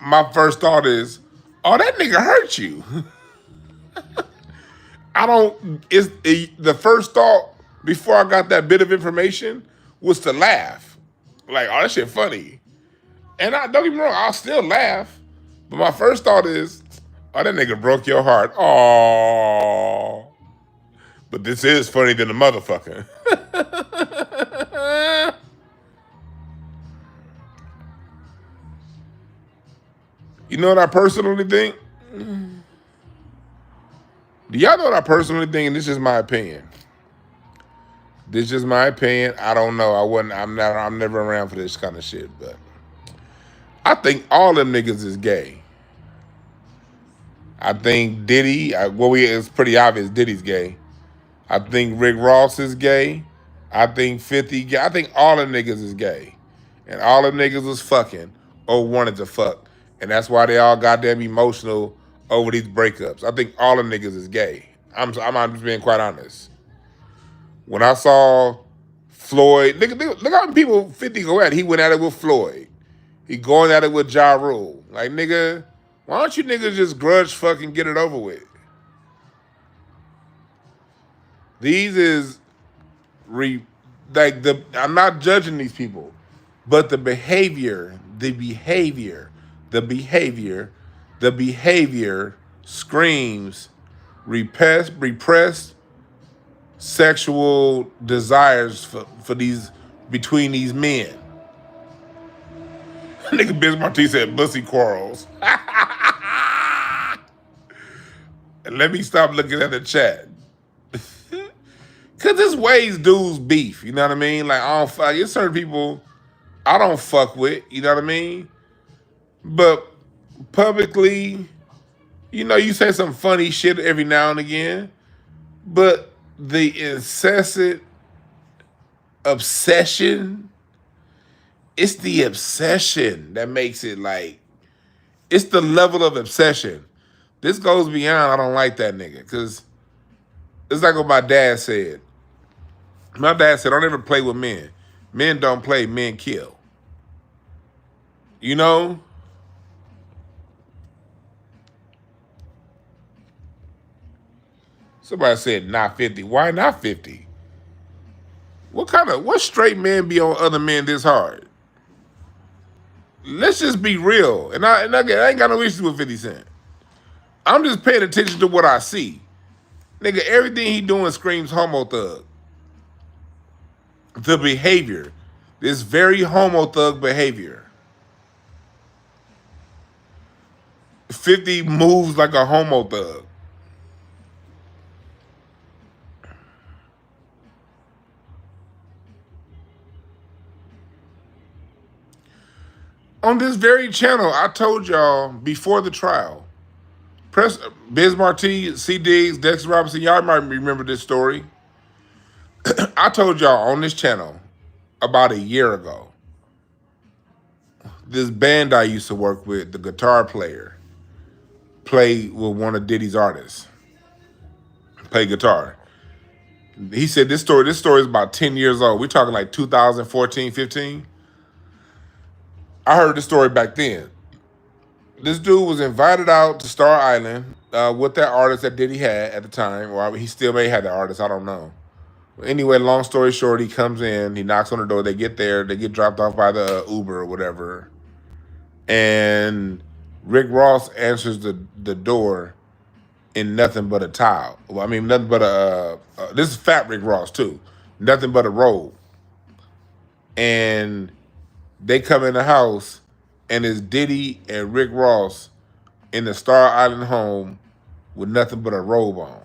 my first thought is, oh, that nigga hurt you. The first thought before I got that bit of information was to laugh. Like, oh, that shit funny. And don't get me wrong, I'll still laugh. But my first thought is, oh, that nigga broke your heart. Oh. But this is funny than a motherfucker. You know what I personally think? Do y'all know what I personally think? And this is my opinion. This is my opinion. I don't know. I'm never around for this kind of shit. But I think all them niggas is gay. I think Diddy, it's pretty obvious Diddy's gay. I think Rick Ross is gay. I think 50 gay. I think all them niggas is gay. And all them niggas was fucking or wanted to fuck. And that's why they all goddamn emotional over these breakups. I think all them niggas is gay. I'm just being quite honest. When I saw Floyd, look how many people 50 go at it. He went at it with Floyd. He going at it with Ja Rule. Like, nigga, why don't you niggas just grudge fucking get it over with? These is I'm not judging these people, but the behavior screams repressed sexual desires for these between these men. Nigga Biz Marti said bussy quarrels. And let me stop looking at the chat. Cause this ways dudes beef, you know what I mean? Like there's certain people I don't fuck with, you know what I mean? But publicly, you say some funny shit every now and again, but the incessant obsession, it's the obsession that makes it like, it's the level of obsession. This goes beyond, I don't like that nigga, because it's like what my dad said. My dad said, don't ever play with men. Men don't play, men kill. You know? Somebody said not 50. Why not 50? What straight men be on other men this hard? Let's just be real. And I ain't got no issues with 50 Cent. I'm just paying attention to what I see. Nigga, everything he doing screams homo thug. The behavior. This very homo thug behavior. 50 moves like a homo thug. On this very channel, I told y'all before the trial, press Biz Marti, C. Diggs, Dexter Robinson, y'all might remember this story. I told y'all on this channel about a year ago, this band I used to work with, the guitar player, played with one of Diddy's artists, play guitar. He said this story is about 10 years old. We're talking like 2014, 15. I heard the story back then. This dude was invited out to Star Island with that artist that Diddy had at the time, or he still may have the artist, I don't know. Anyway, long story short, he comes in, he knocks on the door, they get there, they get dropped off by the Uber or whatever. And Rick Ross answers the door in nothing but a towel. Well, I mean, nothing but this is fat Rick Ross too. Nothing but a robe. And they come in the house, and it's Diddy and Rick Ross in the Star Island home with nothing but a robe on.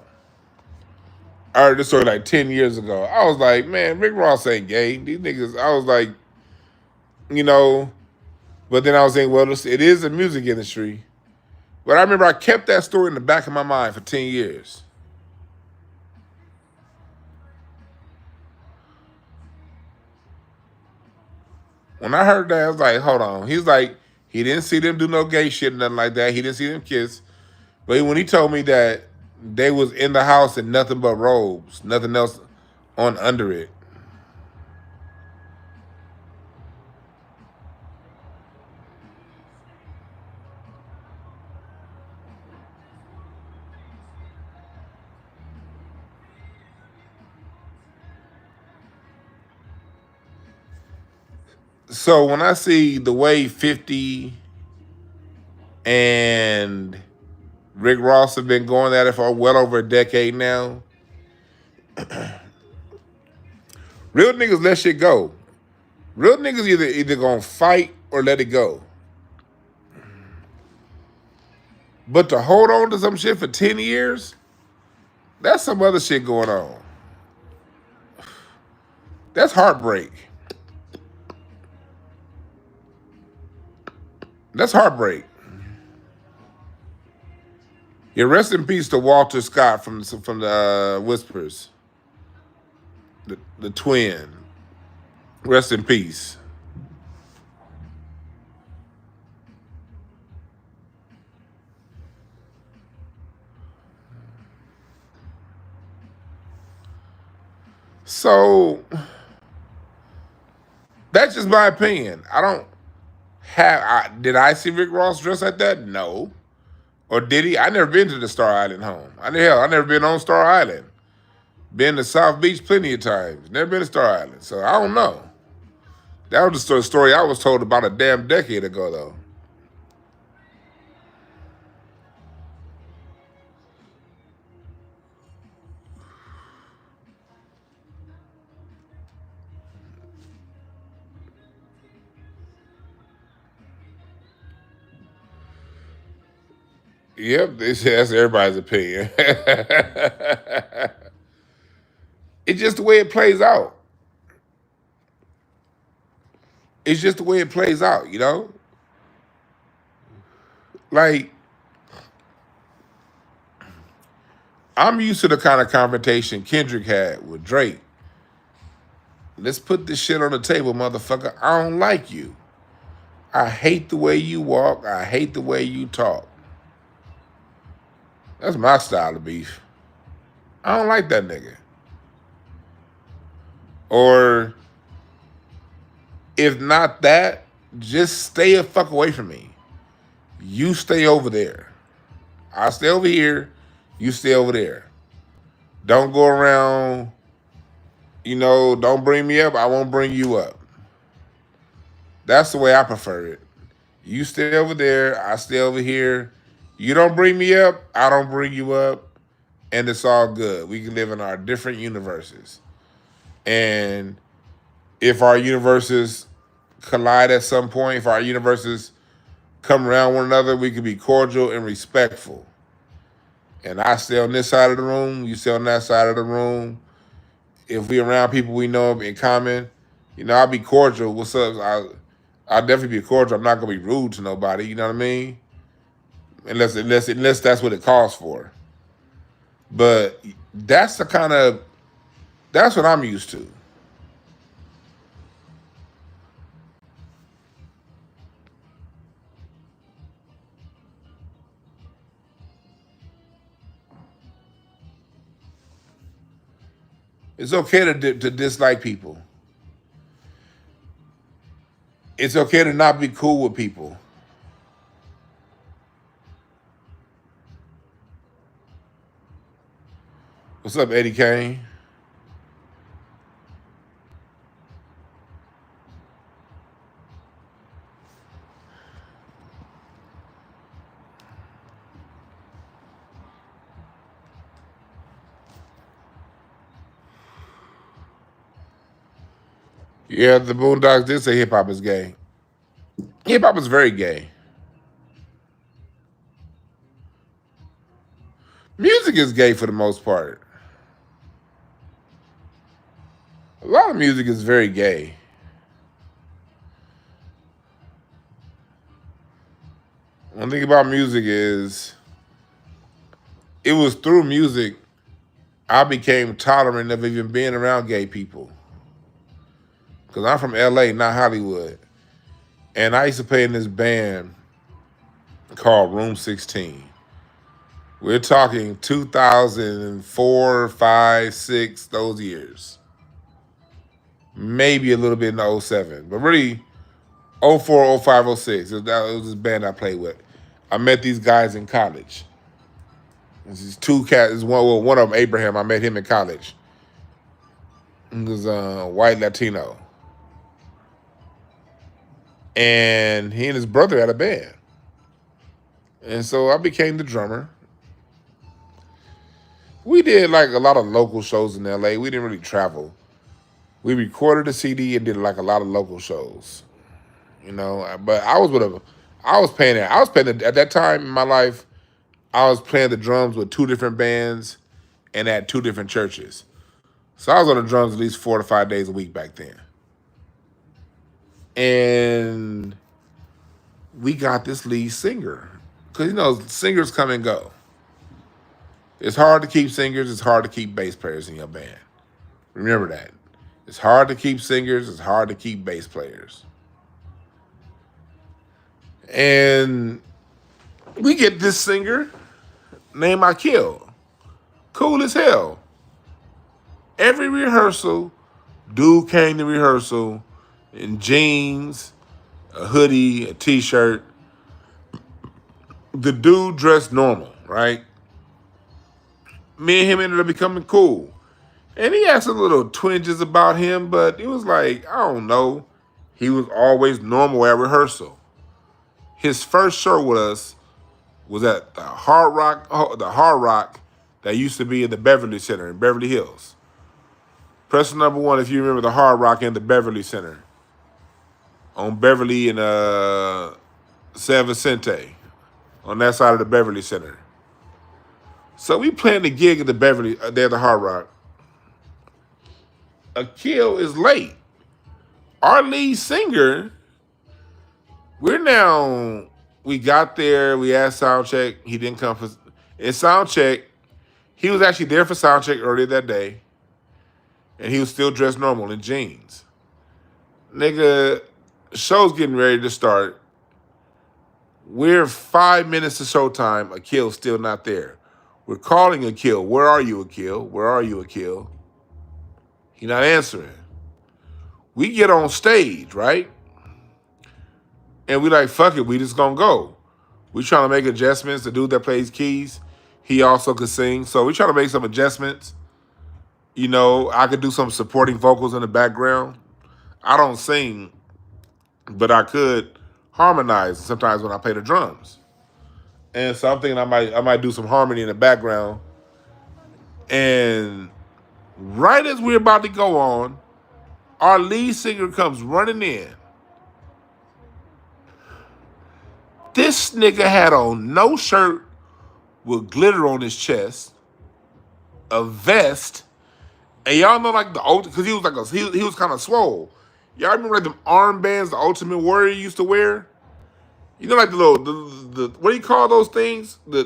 I heard this story like 10 years ago. I was like, man, Rick Ross ain't gay. These niggas, I was like, but then I was saying, well, it is a music industry. But I remember I kept that story in the back of my mind for 10 years. When I heard that, I was like, hold on. He's like, he didn't see them do no gay shit, nothing like that. He didn't see them kiss. But when he told me that they was in the house in nothing but robes, nothing else on under it. So when I see the way 50 and Rick Ross have been going at it for well over a decade now, real niggas let shit go. Real niggas either gonna fight or let it go. But to hold on to some shit for 10 years, That's some other shit going on. That's heartbreak. That's heartbreak. Yeah, rest in peace to Walter Scott from the Whispers, the twin. Rest in peace. So that's just my opinion. I don't did I see Rick Ross dressed like that? No. Or did he? I never been to the Star Island home. I never been on Star Island. Been to South Beach plenty of times. Never been to Star Island. So I don't know. That was the story I was told about a damn decade ago, though. Yep, that's everybody's opinion. It's just the way it plays out. It's just the way it plays out, you know? Like, I'm used to the kind of confrontation Kendrick had with Drake. Let's put this shit on the table, motherfucker. I don't like you. I hate the way you walk. I hate the way you talk. That's my style of beef. I don't like that nigga. Or if not that, just stay a fuck away from me. You stay over there. I stay over here. You stay over there. Don't go around, don't bring me up. I won't bring you up. That's the way I prefer it. You stay over there. I stay over here. You don't bring me up. I don't bring you up. And it's all good. We can live in our different universes. And if our universes collide at some point, if our universes come around one another, we can be cordial and respectful. And I stay on this side of the room, you stay on that side of the room. If we around people we know in common, I'll be cordial. What's up? I'll definitely be cordial. I'm not gonna be rude to nobody, you know what I mean? Unless that's what it calls for. But that's what I'm used to. It's okay to dislike people. It's okay to not be cool with people. What's up, Eddie Kane? Yeah, the Boondocks did say hip hop is gay. Hip hop is very gay. Music is gay for the most part. A lot of music is very gay. One thing about music is it was through music I became tolerant of even being around gay people. Because I'm from LA, not Hollywood. And I used to play in this band called Room 16. We're talking 2004, 5, 6, those years. Maybe a little bit in 07. But really, 04, 05, 06. That was this band I played with. I met these guys in college. These two cats. One of them, Abraham, I met him in college. He was white Latino. And he and his brother had a band. And so I became the drummer. We did like a lot of local shows in LA. We didn't really travel. We recorded a CD and did like a lot of local shows. But I was playing at that time in my life, I was playing the drums with two different bands and at 2 different churches. So I was on the drums at least 4 to 5 days a week back then. And we got this lead singer. Because, you know, singers come and go. It's hard to keep singers. It's hard to keep bass players in your band. Remember that. It's hard to keep singers. It's hard to keep bass players. And we get this singer named Akil. Cool as hell. Every rehearsal, dude came to rehearsal in jeans, a hoodie, a t-shirt. The dude dressed normal, right? Me and him ended up becoming cool. And he had some little twinges about him, but it was like, I don't know. He was always normal at rehearsal. His first show with us was at the Hard Rock that used to be in the Beverly Center in Beverly Hills. Press number 1 if you remember the Hard Rock in the Beverly Center. On Beverly and San Vicente. On that side of the Beverly Center. So we planned the gig at the Beverly, there at the Hard Rock. Akil is late. Our lead singer, we got there, we had sound check. He didn't come for, in sound check, he was actually there for sound check earlier that day. And he was still dressed normal in jeans. Nigga, show's getting ready to start. We're 5 minutes to showtime. Akil's still not there. We're calling Akil. Where are you, Akil? Where are you, Akil? He's not answering. We get on stage, right? And we like, fuck it, we just gonna go. We trying to make adjustments. The dude that plays keys, he also could sing. So we trying to make some adjustments. You know, I could do some supporting vocals in the background. I don't sing, but I could harmonize sometimes when I play the drums. And so I'm thinking I might do some harmony in the background. And right as we're about to go on, our lead singer comes running in. This nigga had on no shirt with glitter on his chest, a vest, and y'all know like the old, because he was like he was kind of swole. Y'all remember like them armbands the Ultimate Warrior used to wear? You know, like the little the what do you call those things? The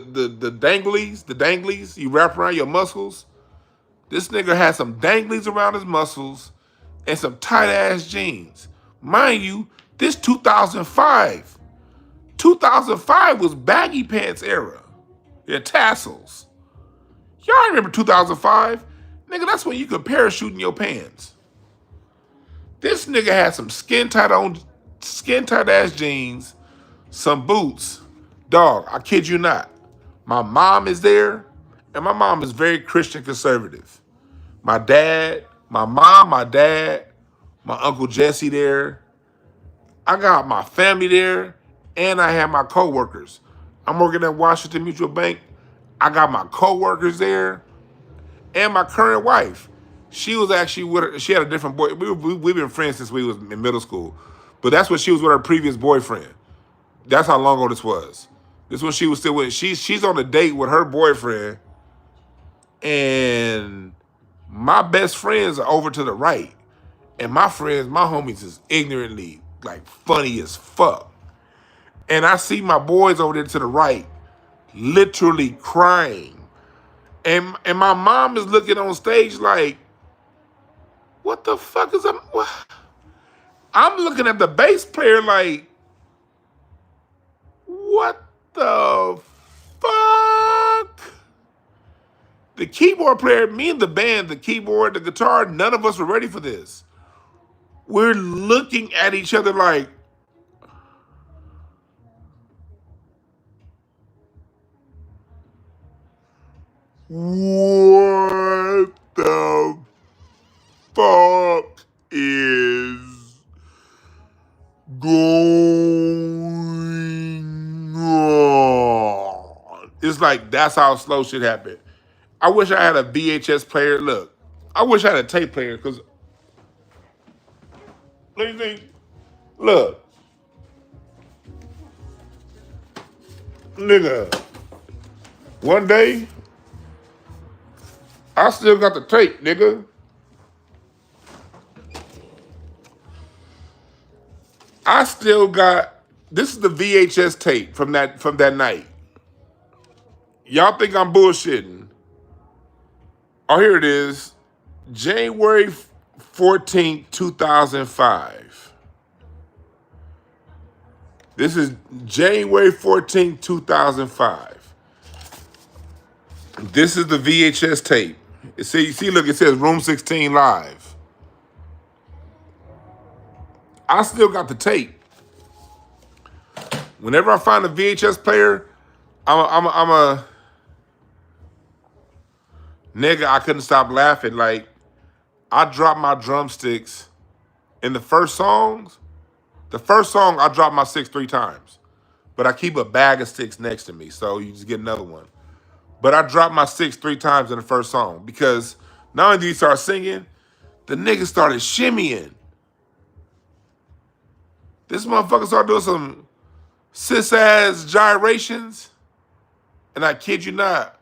danglies you wrap around your muscles. This nigga had some danglies around his muscles and some tight ass jeans. Mind you, this 2005. 2005 was baggy pants era. Yeah, tassels. Y'all remember 2005? Nigga, that's when you could parachute in your pants. This nigga had some skin tight ass jeans, some boots. Dog, I kid you not. My mom is there, and my mom is very Christian conservative. My dad, my mom, my dad, my Uncle Jesse there. I got my family there, and I have my co-workers. I'm working at Washington Mutual Bank. I got my co-workers there, and my current wife. She was actually with her, she had a different boy. We've been friends since we was in middle school. But that's when she was with her previous boyfriend. That's how long ago this was. This when she was still with, she's on a date with her boyfriend, and my best friends are over to the right. And my friends, my homies is ignorantly, like funny as fuck. And I see my boys over there to the right, literally crying. And my mom is looking on stage like, what the fuck is what? I'm looking at the bass player like, what the fuck? The keyboard player, me and the band, the keyboard, the guitar, none of us were ready for this. We're looking at each other like, what the fuck is going on? It's like, that's how slow shit happened. I wish I had a VHS player. Look, I wish I had a tape player, because, let me think. Look. Nigga, one day, I still got the tape, nigga. I still got. This is the VHS tape from that night. Y'all think I'm bullshitting? Oh, here it is. January 14th, 2005. This is January 14th, 2005. This is the VHS tape. See, look, it says Room 16 Live. I still got the tape. Whenever I find a VHS player, I'm a nigga. I couldn't stop laughing. Like, I dropped my drumsticks in the first songs. The first song, I dropped my sticks 3 times. But I keep a bag of sticks next to me, so you just get another one. But I dropped my sticks 3 times in the first song because not only did he start singing, the nigga started shimmying. This motherfucker started doing some cis-ass gyrations. And I kid you not,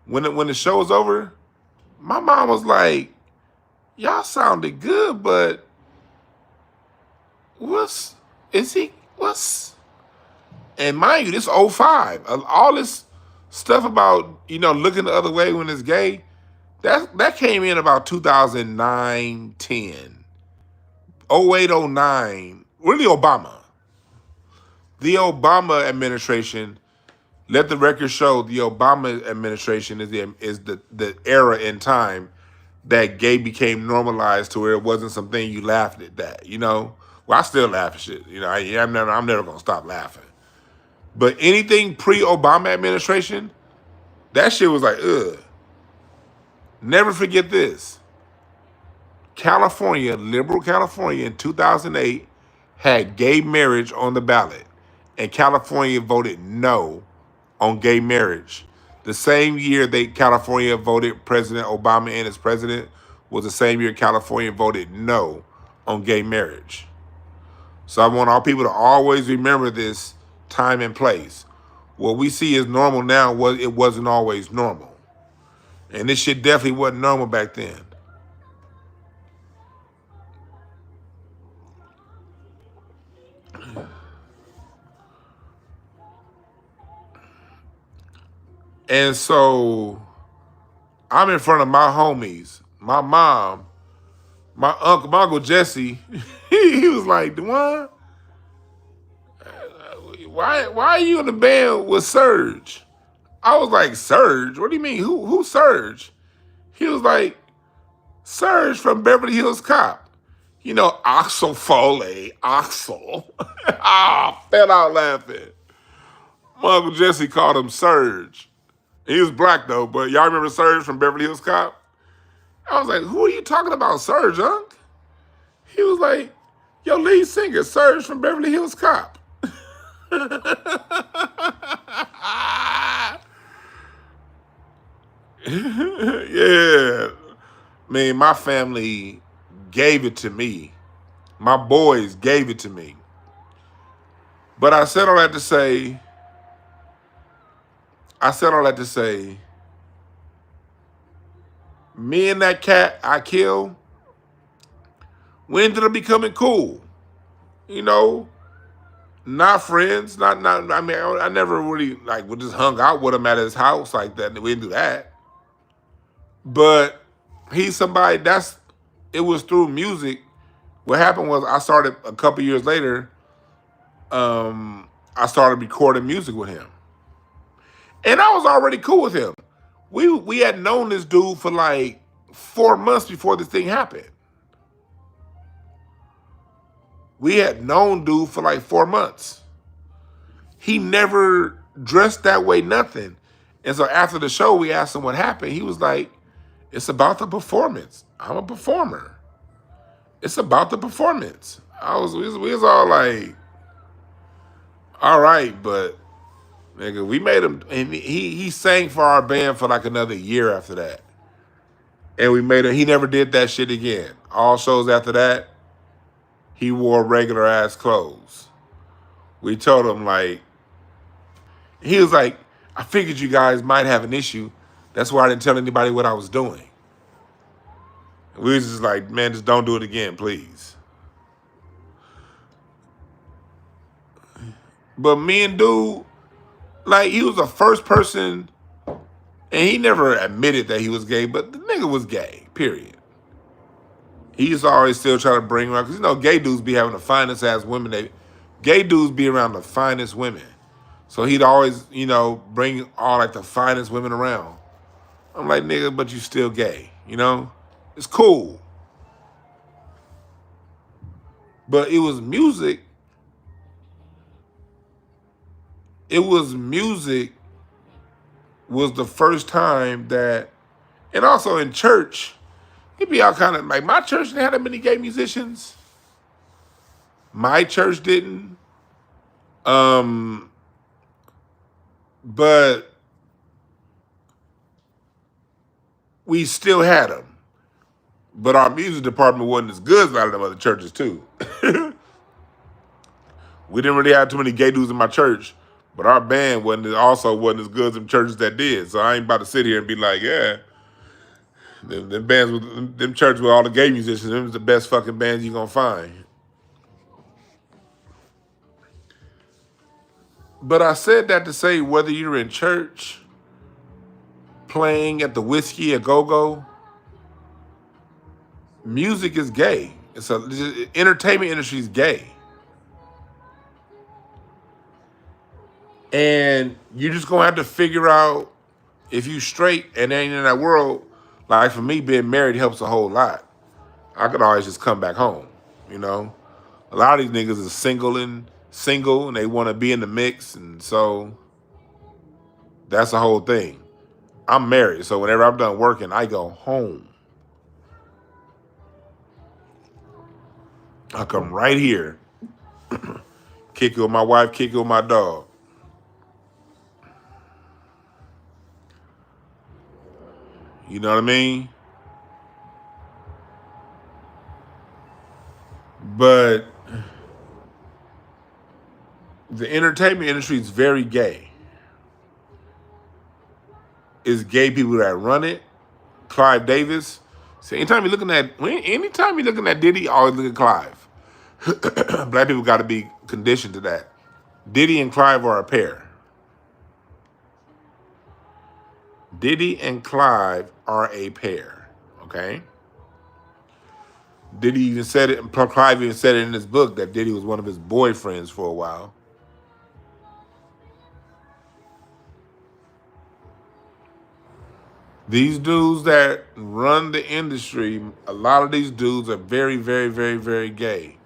when the show was over, my mom was like, y'all sounded good, but what's... And mind you, this 05. All this stuff about, looking the other way when it's gay, that came in about 2009, 10. 08, 09. Really Obama. The Obama administration, let the record show, the Obama administration is the era in time that gay became normalized to where it wasn't something you laughed at that, Well, I still laugh at shit. I'm never gonna stop laughing. But anything pre-Obama administration, that shit was like, ugh. Never forget this. California, liberal California in 2008 had gay marriage on the ballot. And California voted no on gay marriage. The same year California voted President Obama in as president was the same year California voted no on gay marriage. So I want all people to always remember this time and place. What we see as normal now, it wasn't always normal. And this shit definitely wasn't normal back then. And so I'm in front of my homies, my mom, my uncle Jesse. He was like, Dewan, why are you in the band with Surge? I was like, Surge? What do you mean? Who's Surge? He was like, Surge from Beverly Hills Cop. Axel Foley, Axel. I fell out laughing. My Uncle Jesse called him Surge. He was black though, but y'all remember Surge from Beverly Hills Cop? I was like, who are you talking about, Surge, Unc? He was like, your lead singer, Surge from Beverly Hills Cop. Yeah. Man, my family gave it to me. My boys gave it to me. But I said all that to say, me and that cat I killed, we ended up becoming cool. Not friends. I never really we just hung out with him at his house like that. We didn't do that. But he's somebody it was through music. What happened was I started a couple years later, I started recording music with him. And I was already cool with him. We had known this dude for 4 months before this thing happened. We had known dude for 4 months. He never dressed that way, nothing. And so after the show, we asked him what happened. He was like, it's about the performance. I'm a performer. It's about the performance. We was all like, all right, but nigga, we made him, and he sang for our band for another year after that. And we made him, he never did that shit again. All shows after that, he wore regular ass clothes. We told him he was like, I figured you guys might have an issue. That's why I didn't tell anybody what I was doing. We was just like, man, just don't do it again, please. But me and dude, like, he was the first person, and he never admitted that he was gay, but the nigga was gay, period. He used to always still try to bring around, because you know, gay dudes be having the finest ass women. Gay dudes be around the finest women. So he'd always, you know, bring all like the finest women around. I'm like, nigga, but you still gay, you know? It's cool. But it was music. It was music was the first time that, and also in church, it'd be all kind of, like my church didn't have that many gay musicians. My church didn't. But we still had them. But our music department wasn't as good as a lot of them other churches too. We didn't really have too many gay dudes in my church, but our band wasn't as good as them churches that did. So I ain't about to sit here and be like, yeah, them bands with them churches with all the gay musicians, them is the best fucking bands you gonna find. But I said that to say whether you're in church, playing at the Whiskey a Go-Go, music is gay. Entertainment industry is gay. And you're just gonna have to figure out if you straight and ain't in that world. Like for me, being married helps a whole lot. I could always just come back home, you know. A lot of these niggas are single and they want to be in the mix, and so that's the whole thing. I'm married, so whenever I'm done working, I go home. I come right here, kick it with my wife, kick it with my dog. You know what I mean? But the entertainment industry is very gay. It's gay people that run it. Clive Davis. So anytime you're looking at Diddy, always look at Clive. Black people got to be conditioned to that. Diddy and Clive are a pair. Diddy and Clive are a pair. Okay? Diddy even said it, and Clive even said it in his book that Diddy was one of his boyfriends for a while. These dudes that run the industry, a lot of these dudes are very, very, very, very gay.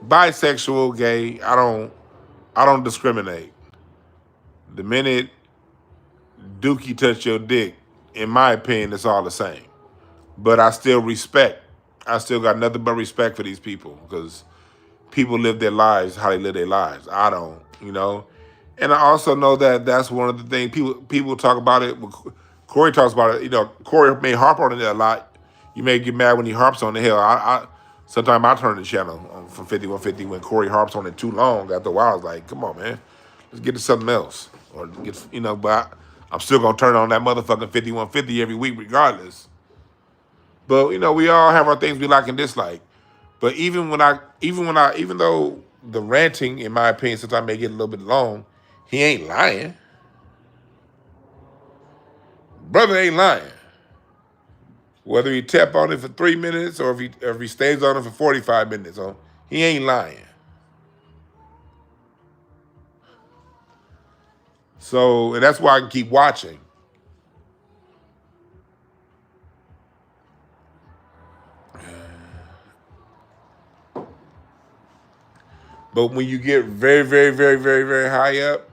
Bisexual, gay, I don't discriminate. The minute Dookie touch your dick, in my opinion, it's all the same. But I still respect. I still got nothing but respect for these people because people live their lives how they live their lives. I don't, you know. And I also know that that's one of the things people talk about it. Corey talks about it. You know, Corey may harp on it a lot. You may get mad when he harps on the hell. Sometimes I turn the channel from 5150 when Corey harps on it too long. After a while, I was like, come on, man, let's get to something else. Or get, you know, but I'm still gonna turn on that motherfucking 5150 every week regardless. But you know, we all have our things we like and dislike. But even though the ranting, in my opinion, sometimes may get a little bit long, he ain't lying. Brother ain't lying. Whether he tap on it for 3 minutes or if he stays on it for 45 minutes, he ain't lying. So, and that's why I can keep watching. But when you get very, very, very, very, very high up,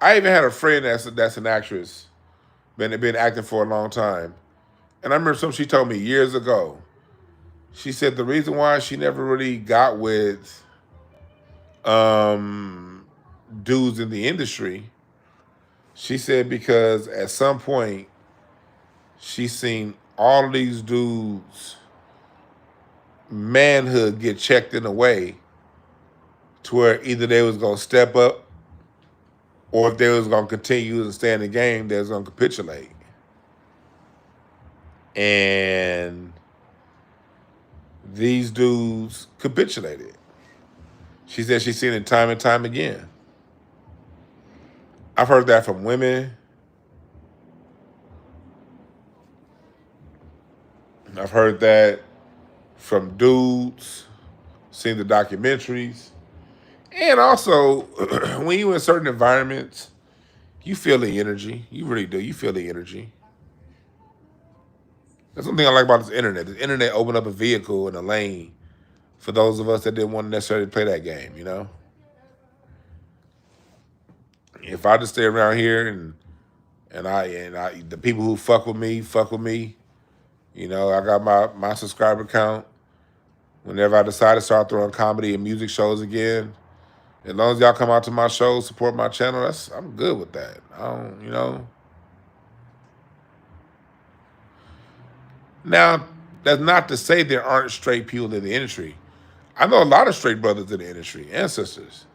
I even had a friend that's an actress, been acting for a long time. And I remember something she told me years ago. She said the reason why she never really got with dudes in the industry, she said because at some point she seen all of these dudes' manhood get checked in a way to where either they was gonna step up or if they was gonna continue to stay in the game, they was gonna capitulate. And these dudes capitulated. She said she's seen it time and time again. I've heard that from women. I've heard that from dudes, seen the documentaries. And also, when you in certain environments, you feel the energy. You really do. You feel the energy. That's one thing I like about this internet. The internet opened up a vehicle and a lane for those of us that didn't want to necessarily play that game, you know? If I just stay around here and the people who fuck with me, fuck with me. You know, I got my subscriber count. Whenever I decide to start throwing comedy and music shows again, as long as y'all come out to my shows, support my channel, I'm good with that. I don't, you know. Now, that's not to say there aren't straight people in the industry. I know a lot of straight brothers in the industry and sisters.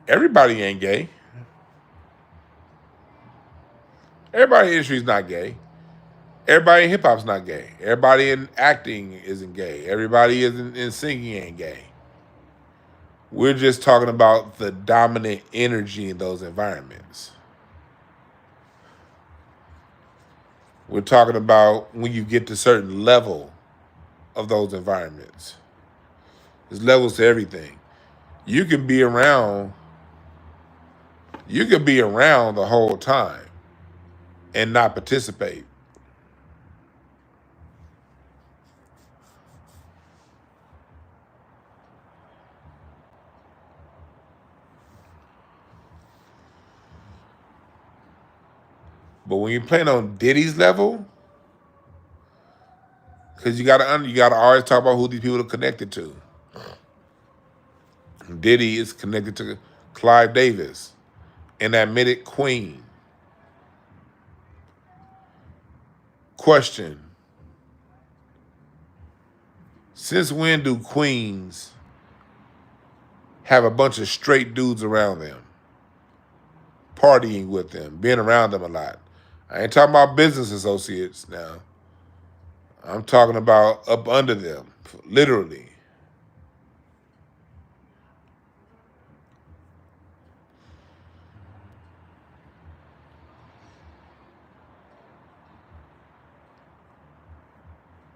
Everybody ain't gay. Everybody in the industry is not gay. Everybody in hip hop's not gay. Everybody in acting isn't gay. Everybody in singing ain't gay. We're just talking about the dominant energy in those environments. We're talking about when you get to certain level of those environments. There's levels to everything. You can be around the whole time and not participate. But when you're playing on Diddy's level, because you gotta always talk about who these people are connected to. Diddy is connected to Clive Davis, an admitted queen. Question: since when do queens have a bunch of straight dudes around them, partying with them, being around them a lot? I ain't talking about business associates now. I'm talking about up under them, literally.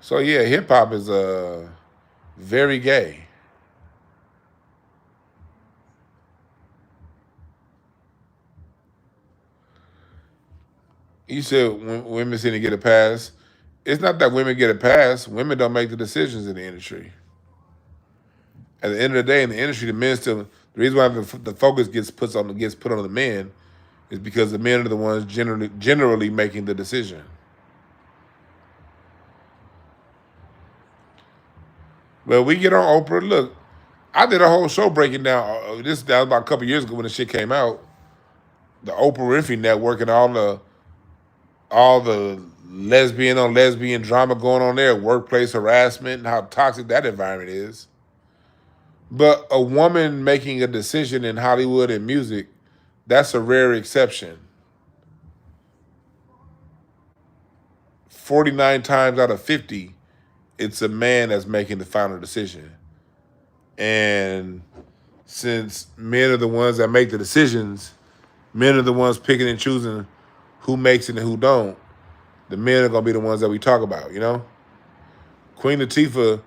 So yeah, hip hop is very gay. You said women seem to get a pass. It's not that women get a pass. Women don't make the decisions in the industry. At the end of the day, in the industry, the men still. The reason why the focus gets put on the men is because the men are the ones generally making the decision. But we get on Oprah. Look, I did a whole show breaking down that was about a couple years ago when the shit came out. The Oprah Winfrey Network and all the lesbian on lesbian drama going on there, workplace harassment, and how toxic that environment is. But a woman making a decision in Hollywood and music, that's a rare exception. 49 times out of 50, it's a man that's making the final decision. And since men are the ones that make the decisions, men are the ones picking and choosing who makes it and who don't, the men are going to be the ones that we talk about, you know? Queen Latifah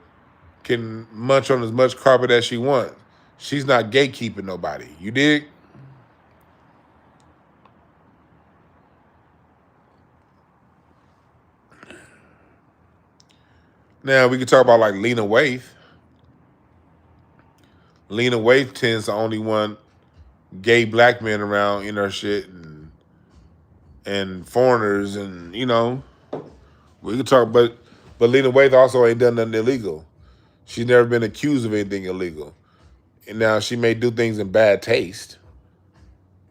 can munch on as much carpet as she wants. She's not gatekeeping nobody. You dig? Now, we can talk about like Lena Waithe. Lena Waithe tends to only want gay black men around in her shit and foreigners and, you know, we can talk, but Lena Waithe also ain't done nothing illegal. She's never been accused of anything illegal. And now she may do things in bad taste.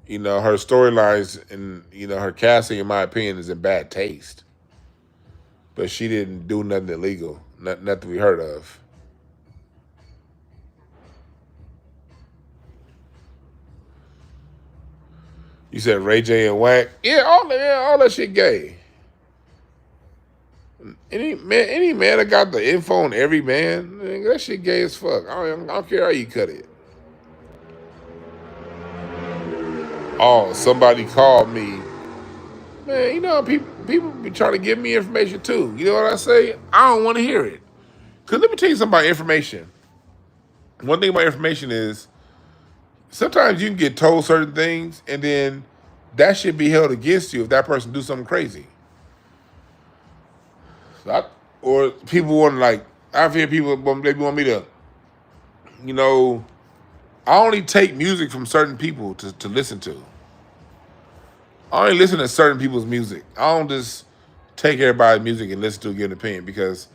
You know, her storylines and, you know, her casting, in my opinion, is in bad taste. But she didn't do nothing illegal, nothing we heard of. You said Ray J and Wack? Yeah, all that shit gay. Any man that got the info on every man, nigga, that shit gay as fuck. I don't care how you cut it. Oh, somebody called me. Man, you know, people be trying to give me information too. You know what I say? I don't want to hear it. Because let me tell you something about information. One thing about information is sometimes you can get told certain things and then that should be held against you if that person do something crazy. Or people want to like, I've heard people, they want me to, you know, I only take music from certain people to listen to. I only listen to certain people's music. I don't just take everybody's music and listen to it, give an opinion because,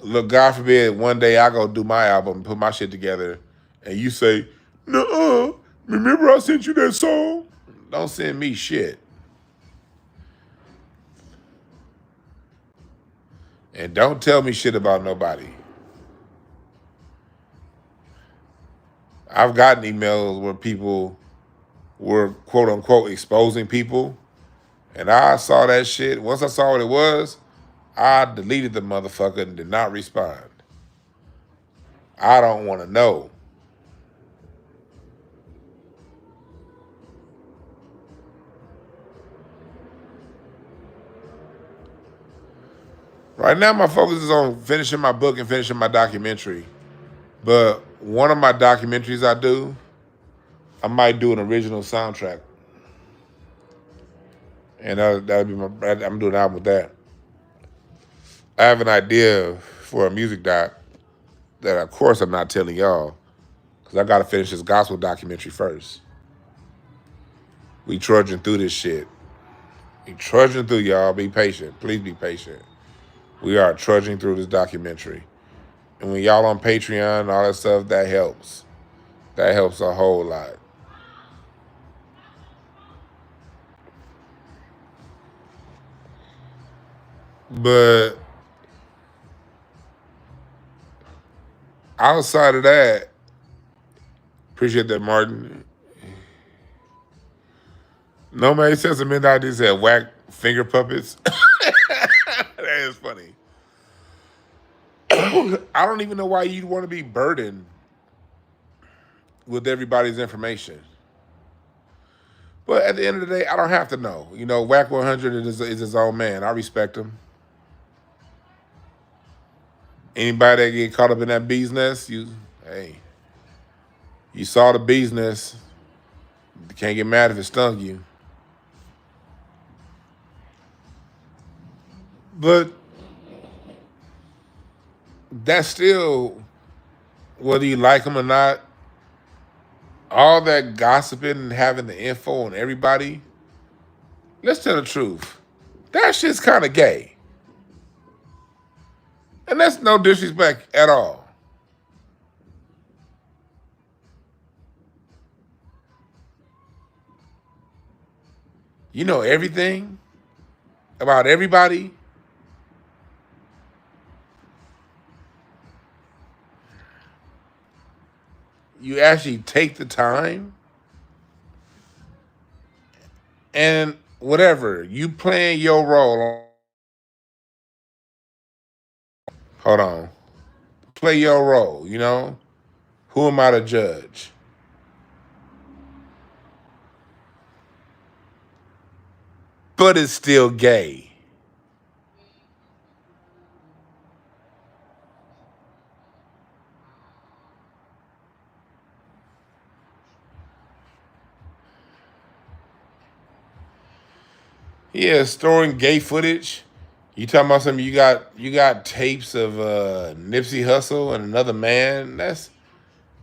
look, God forbid, one day I go do my album and put my shit together and you say, nuh-uh, remember I sent you that song? Don't send me shit. And don't tell me shit about nobody. I've gotten emails where people were quote unquote exposing people. And I saw that shit. Once I saw what it was, I deleted the motherfucker and did not respond. I don't want to know. Right now, my focus is on finishing my book and finishing my documentary. But one of my documentaries I do, I might do an original soundtrack. And that'll be I'm doing an album with that. I have an idea for a music doc that, of course, I'm not telling y'all because I got to finish this gospel documentary first. We trudging through this shit. We trudging through, y'all. Be patient. Please be patient. We are trudging through this documentary. And when y'all on Patreon and all that stuff, that helps. That helps a whole lot. But outside of that, appreciate that, Martin. No man says some midnight ideas that whack finger puppets. That is funny. I don't even know why you'd want to be burdened with everybody's information. But at the end of the day, I don't have to know. You know, Whack 100 is his own man. I respect him. Anybody that get caught up in that bee's nest, you saw the bee's nest. You can't get mad if it stung you. But that's still, whether you like them or not, all that gossiping and having the info on everybody, let's tell the truth. That shit's kind of gay. And that's no disrespect at all. You know everything about everybody. You actually take the time and whatever, you playing your role. Hold on. Play your role, you know? Who am I to judge? But it's still gay. Yeah, storing gay footage. You talking about something? You got tapes of Nipsey Hussle and another man. That's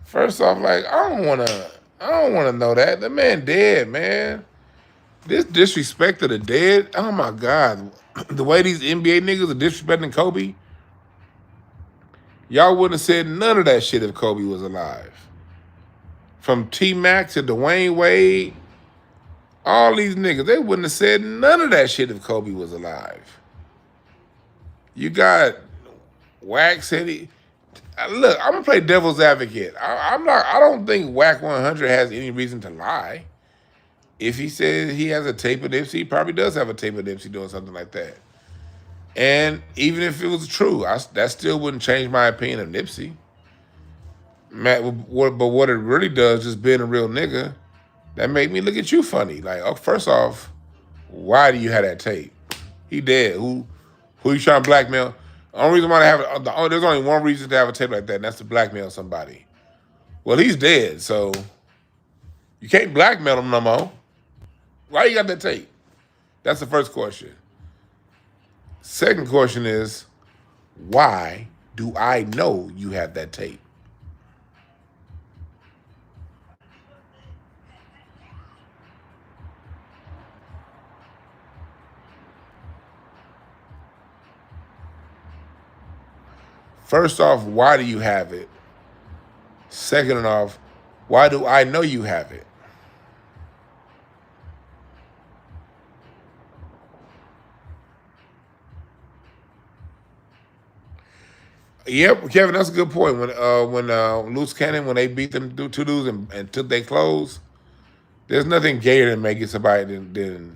first off, like I don't wanna know that. The man dead, man. This disrespect of the dead. Oh my God, the way these NBA niggas are disrespecting Kobe. Y'all wouldn't have said none of that shit if Kobe was alive. From T Mac to Dwayne Wade, all these niggas, they wouldn't have said none of that shit if Kobe was alive. You got Wax City. Look, I'm gonna play devil's advocate. I'm not. I don't think Whack 100 has any reason to lie. If he says he has a tape of Nipsey, he probably does have a tape of Nipsey doing something like that. And even if it was true, that still wouldn't change my opinion of Nipsey. Matt, but what it really does, just being a real nigga, that made me look at you funny. Like, oh, first off, why do you have that tape? He dead. Who you trying to blackmail? The only reason why they have it, there's only one reason to have a tape like that, and that's to blackmail somebody. Well, he's dead, so you can't blackmail him no more. Why you got that tape? That's the first question. Second question is, why do I know you have that tape? First off, why do you have it? Second off, why do I know you have it? Yep, Kevin, that's a good point. When Loose Cannon, when they beat them two dudes and took their clothes, there's nothing gayer than making somebody than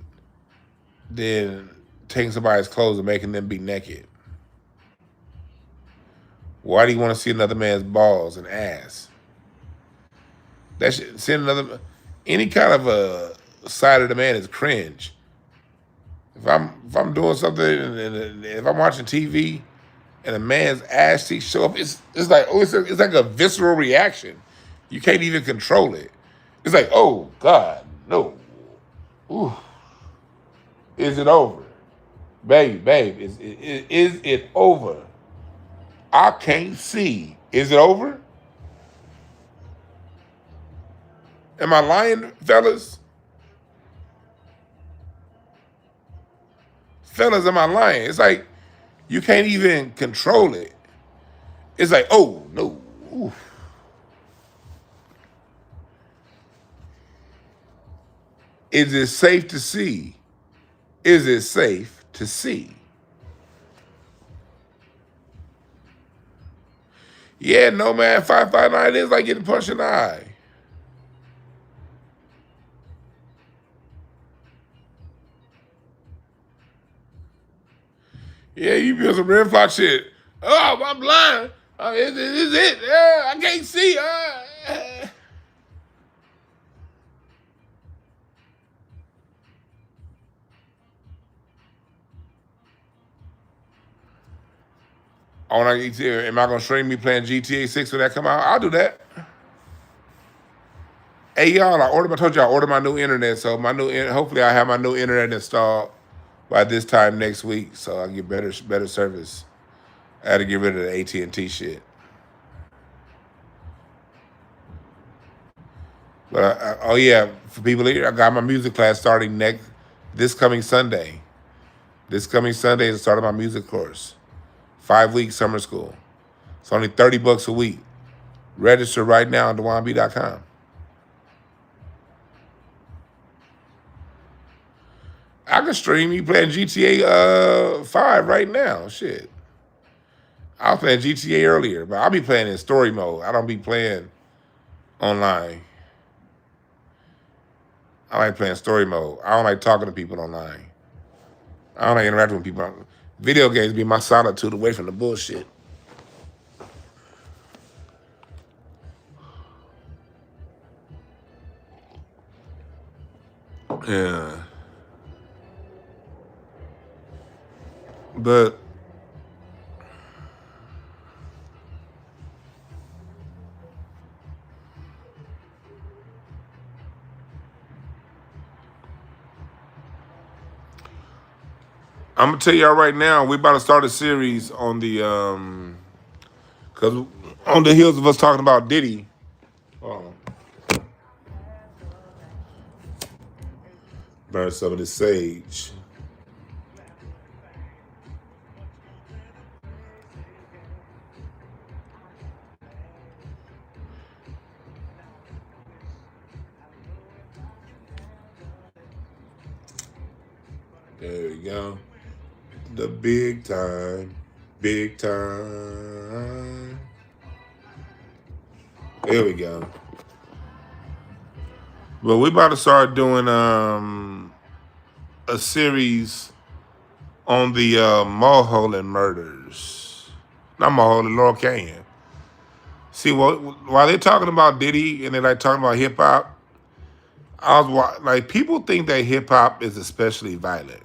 taking somebody's clothes and making them be naked. Why do you want to see another man's balls and ass? That shit, seeing any kind of a side of the man is cringe. If I'm doing something and if I'm watching TV and a man's ass cheeks show up, it's like it's like a visceral reaction. You can't even control it. It's like, oh God, no. Ooh. Is it over? Babe, is it over? I can't see. Is it over? Am I lying, fellas? Fellas, am I lying? It's like you can't even control it. It's like, oh no. Ooh. Is it safe to see? Is it safe to see? Yeah, no man, 559 is like getting punched in the eye. Yeah, you feel some red flag shit. Oh, I'm blind. Is it? I can't see. Am I gonna stream me playing GTA 6 when that come out? I'll do that. Hey y'all, I told you I ordered my new internet, so hopefully I have my new internet installed by this time next week, so I get better service. I had to get rid of the AT&T shit. But oh yeah, for people here, I got my music class starting this coming Sunday. This coming Sunday is the start of my music course. 5-week summer school. It's only $30 a week. Register right now on DewanB.com. I can stream you playing GTA 5 right now. Shit. I was playing GTA earlier, but I'll be playing in story mode. I don't be playing online. I like playing story mode. I don't like talking to people online. I don't like interacting with people. Video games be my solitude away from the bullshit. Yeah. But I'm gonna tell y'all right now, we about to start a series on the cause on the heels of us talking about Diddy. Oh, burn some of this sage. There we go. The big time. Big time. There we go. But we about to start doing a series on the Mulholland murders. Not Mulholland, Laurel Canyon. See, while they're talking about Diddy and they're like talking about hip hop, like people think that hip hop is especially violent.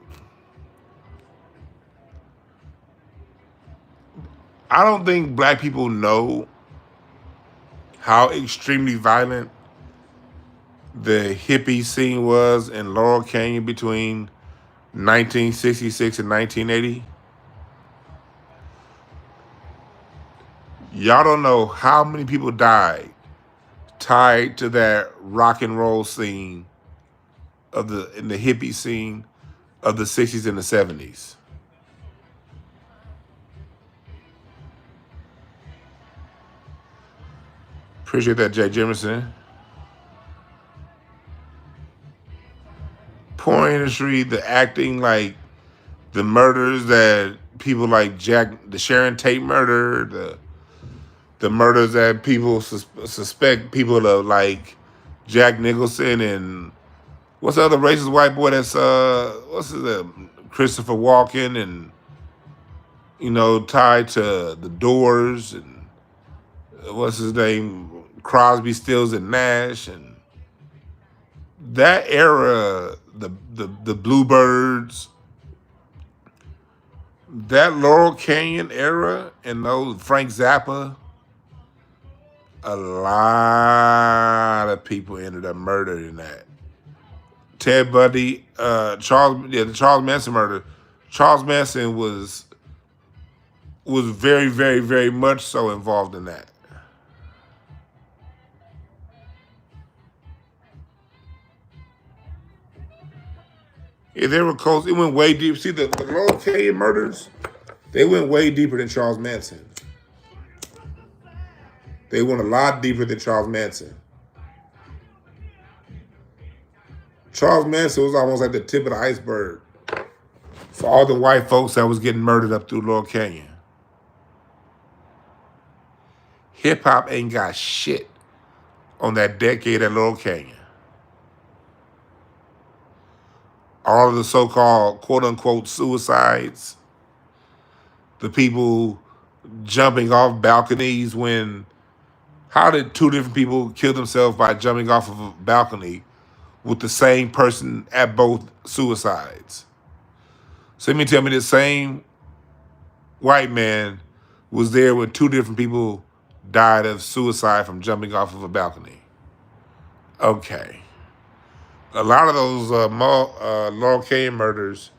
I don't think black people know how extremely violent the hippie scene was in Laurel Canyon between 1966 and 1980. Y'all don't know how many people died tied to that rock and roll scene in the hippie scene of the 60s and the 70s. Appreciate that, Jay Jimerson. Porn industry, the acting, like the murders that people like the Sharon Tate murder, the murders that people suspect people of like Jack Nicholson and what's the other racist white boy that's what's his name? Christopher Walken and tied to the Doors and what's his name? Crosby, Stills and Nash and that era, the Bluebirds, that Laurel Canyon era and those Frank Zappa, a lot of people ended up murdered in that. Ted Bundy, the Charles Manson murder. Charles Manson was very, very, very much so involved in that. Yeah, they were close. It went way deep. See, the Laurel Canyon murders, they went way deeper than Charles Manson. They went a lot deeper than Charles Manson. Charles Manson was almost like the tip of the iceberg for all the white folks that was getting murdered up through Laurel Canyon. Hip hop ain't got shit on that decade at Laurel Canyon. All of the so-called quote-unquote suicides, the people jumping off balconies how did two different people kill themselves by jumping off of a balcony with the same person at both suicides? So you mean tell me the same white man was there when two different people died of suicide from jumping off of a balcony? Okay. A lot of those Laurel Canyon murders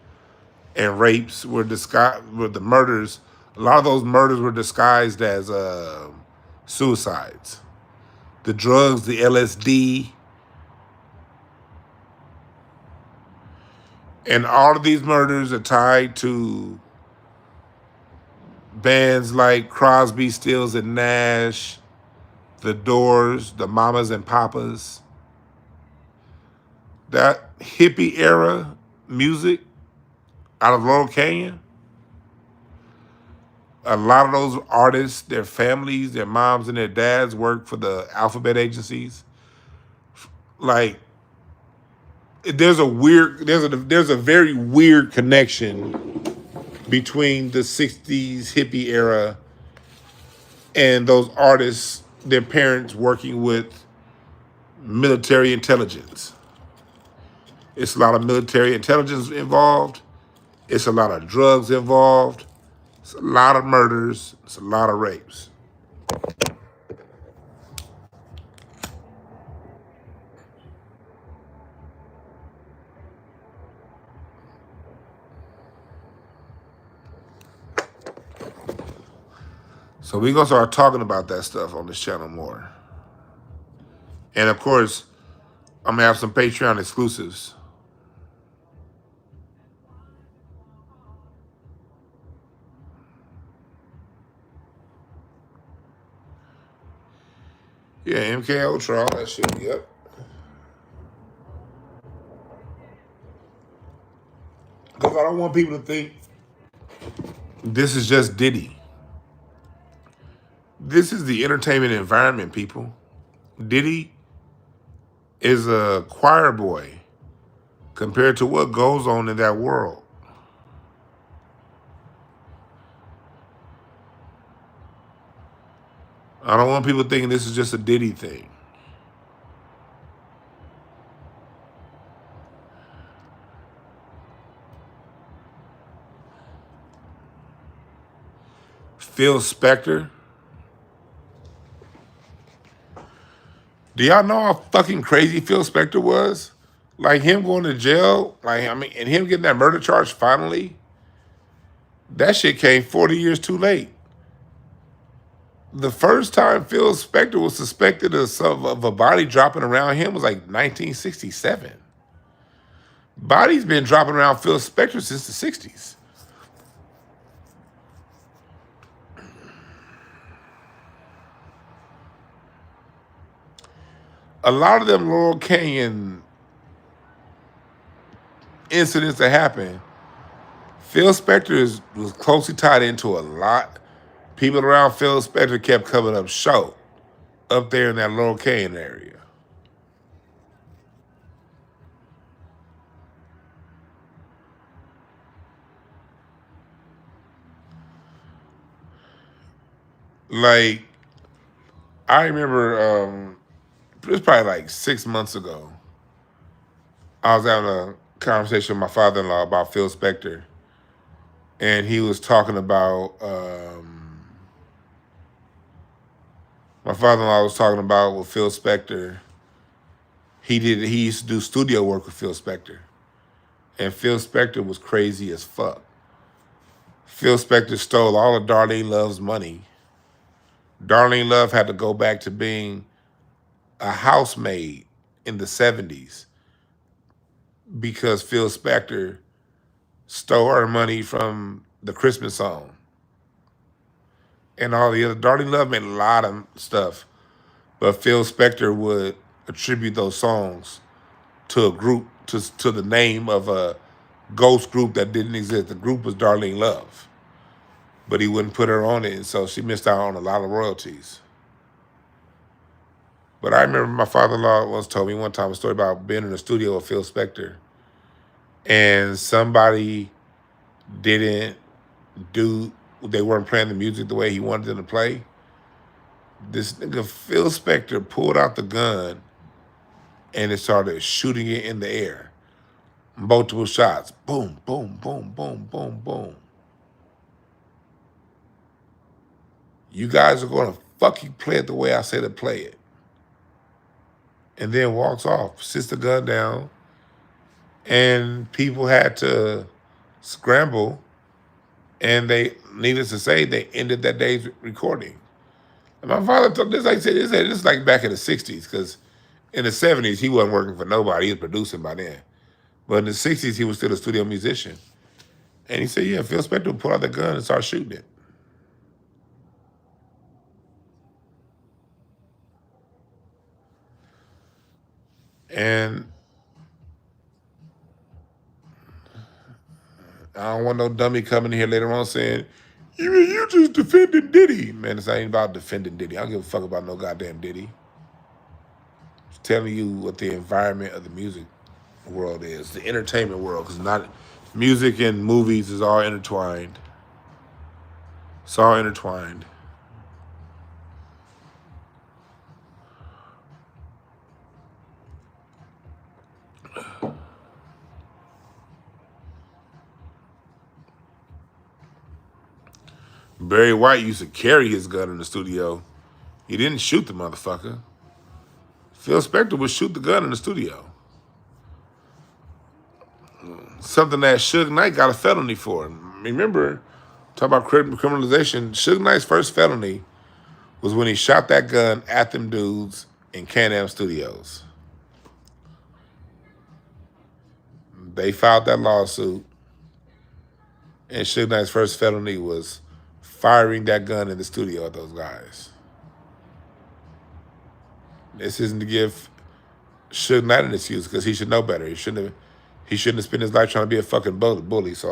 and rapes were the murders. A lot of those murders were disguised as suicides. The drugs, the LSD, and all of these murders are tied to bands like Crosby, Stills and Nash, The Doors, the Mamas and Papas. That hippie era music out of Laurel Canyon, a lot of those artists, their families, their moms and their dads work for the alphabet agencies. Like, there's a very weird connection between the 60s hippie era and those artists, their parents working with military intelligence. It's a lot of military intelligence involved. It's a lot of drugs involved. It's a lot of murders. It's a lot of rapes. So we're going to start talking about that stuff on this channel more. And of course, I'm going to have some Patreon exclusives. Yeah, MK Ultra, all that shit, yep. Because I don't want people to think this is just Diddy. This is the entertainment environment, people. Diddy is a choir boy compared to what goes on in that world. I don't want people thinking this is just a Diddy thing. Phil Spector. Do y'all know how fucking crazy Phil Spector was? Like him going to jail, like I mean, and him getting that murder charge finally. That shit came 40 years too late. The first time Phil Spector was suspected of a body dropping around him was like 1967. Bodies been dropping around Phil Spector since the 60s. A lot of them Laurel Canyon incidents that happened, Phil Spector was closely tied into a lot. People around Phil Spector kept coming up short up there in that Laurel Canyon area. Like, I remember it was probably like 6 months ago. I was having a conversation with my father-in-law about Phil Spector, and he was talking about my father-in-law was talking about with Phil Spector. He used to do studio work with Phil Spector, and Phil Spector was crazy as fuck. Phil Spector stole all of Darlene Love's money. Darlene Love had to go back to being a housemaid in the 70s because Phil Spector stole her money from the Christmas song. And all the other, Darlene Love made a lot of stuff, but Phil Spector would attribute those songs to a group, to the name of a ghost group that didn't exist. The group was Darlene Love, but he wouldn't put her on it, and so she missed out on a lot of royalties. But I remember my father-in-law once told me one time a story about being in the studio with Phil Spector, and somebody didn't they weren't playing the music the way he wanted them to play. This nigga Phil Spector pulled out the gun and it started shooting it in the air. Multiple shots. Boom, boom, boom, boom, boom, boom. You guys are going to fucking play it the way I said to play it. And then walks off, sits the gun down, and people had to scramble, and needless to say, they ended that day's recording. And my father told this, like I said, this is like back in the 60s, because in the 70s, he wasn't working for nobody. He was producing by then. But in the 60s, he was still a studio musician. And he said, yeah, Phil Spector pulled out the gun and started shooting it. And I don't want no dummy coming here later on saying, you just defending Diddy. Man, this ain't about defending Diddy. I don't give a fuck about no goddamn Diddy. It's telling you what the environment of the music world is, the entertainment world, because not music and movies is all intertwined. It's all intertwined. Barry White used to carry his gun in the studio. He didn't shoot the motherfucker. Phil Spector would shoot the gun in the studio. Something that Suge Knight got a felony for. Remember, talk about criminalization. Suge Knight's first felony was when he shot that gun at them dudes in Can-Am Studios. They filed that lawsuit, and Suge Knight's first felony was firing that gun in the studio at those guys. This isn't to give Suge Knight an excuse, because he should know better. He shouldn't have spent his life trying to be a fucking bully. So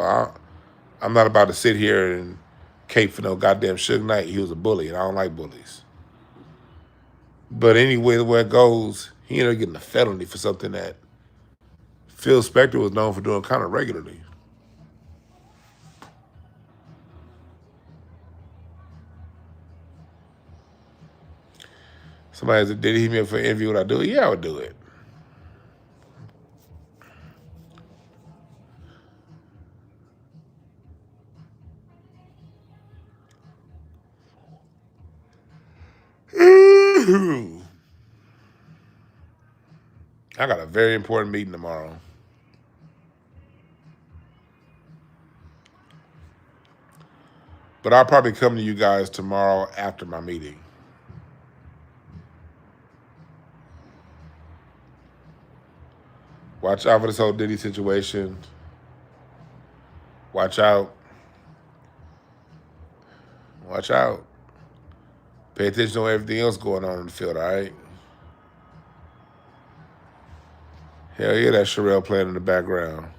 I'm not about to sit here and cape for no goddamn Suge Knight. He was a bully, and I don't like bullies. But anyway, the way it goes, he ended up getting a felony for something that Phil Spector was known for doing kind of regularly. Somebody said, did he hit me up for an interview? Would I do it? Yeah, I would do it. I got a very important meeting tomorrow. But I'll probably come to you guys tomorrow after my meeting. Watch out for this whole Diddy situation. Watch out. Watch out. Pay attention to everything else going on in the field, all right? Hell yeah, that Sherelle playing in the background.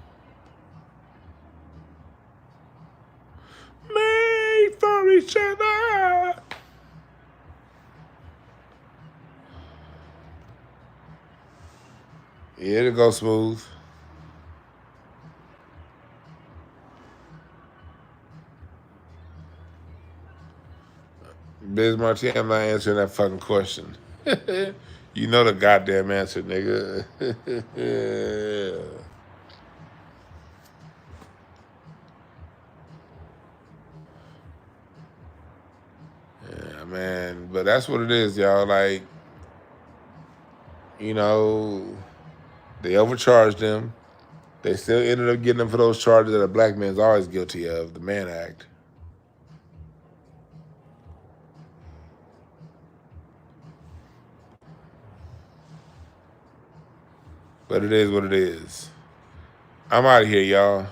Made for each other. Yeah, it'll go smooth. Biz Martin, I'm not answering that fucking question. You know the goddamn answer, nigga. Yeah, man. But that's what it is, y'all. Like, you know, they overcharged them. They still ended up getting them for those charges that a black man's always guilty of, the Mann Act. But it is what it is. I'm out of here, y'all.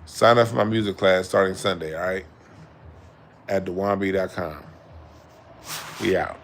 Sign up for my music class starting Sunday, all right? At thewambi.com. We out.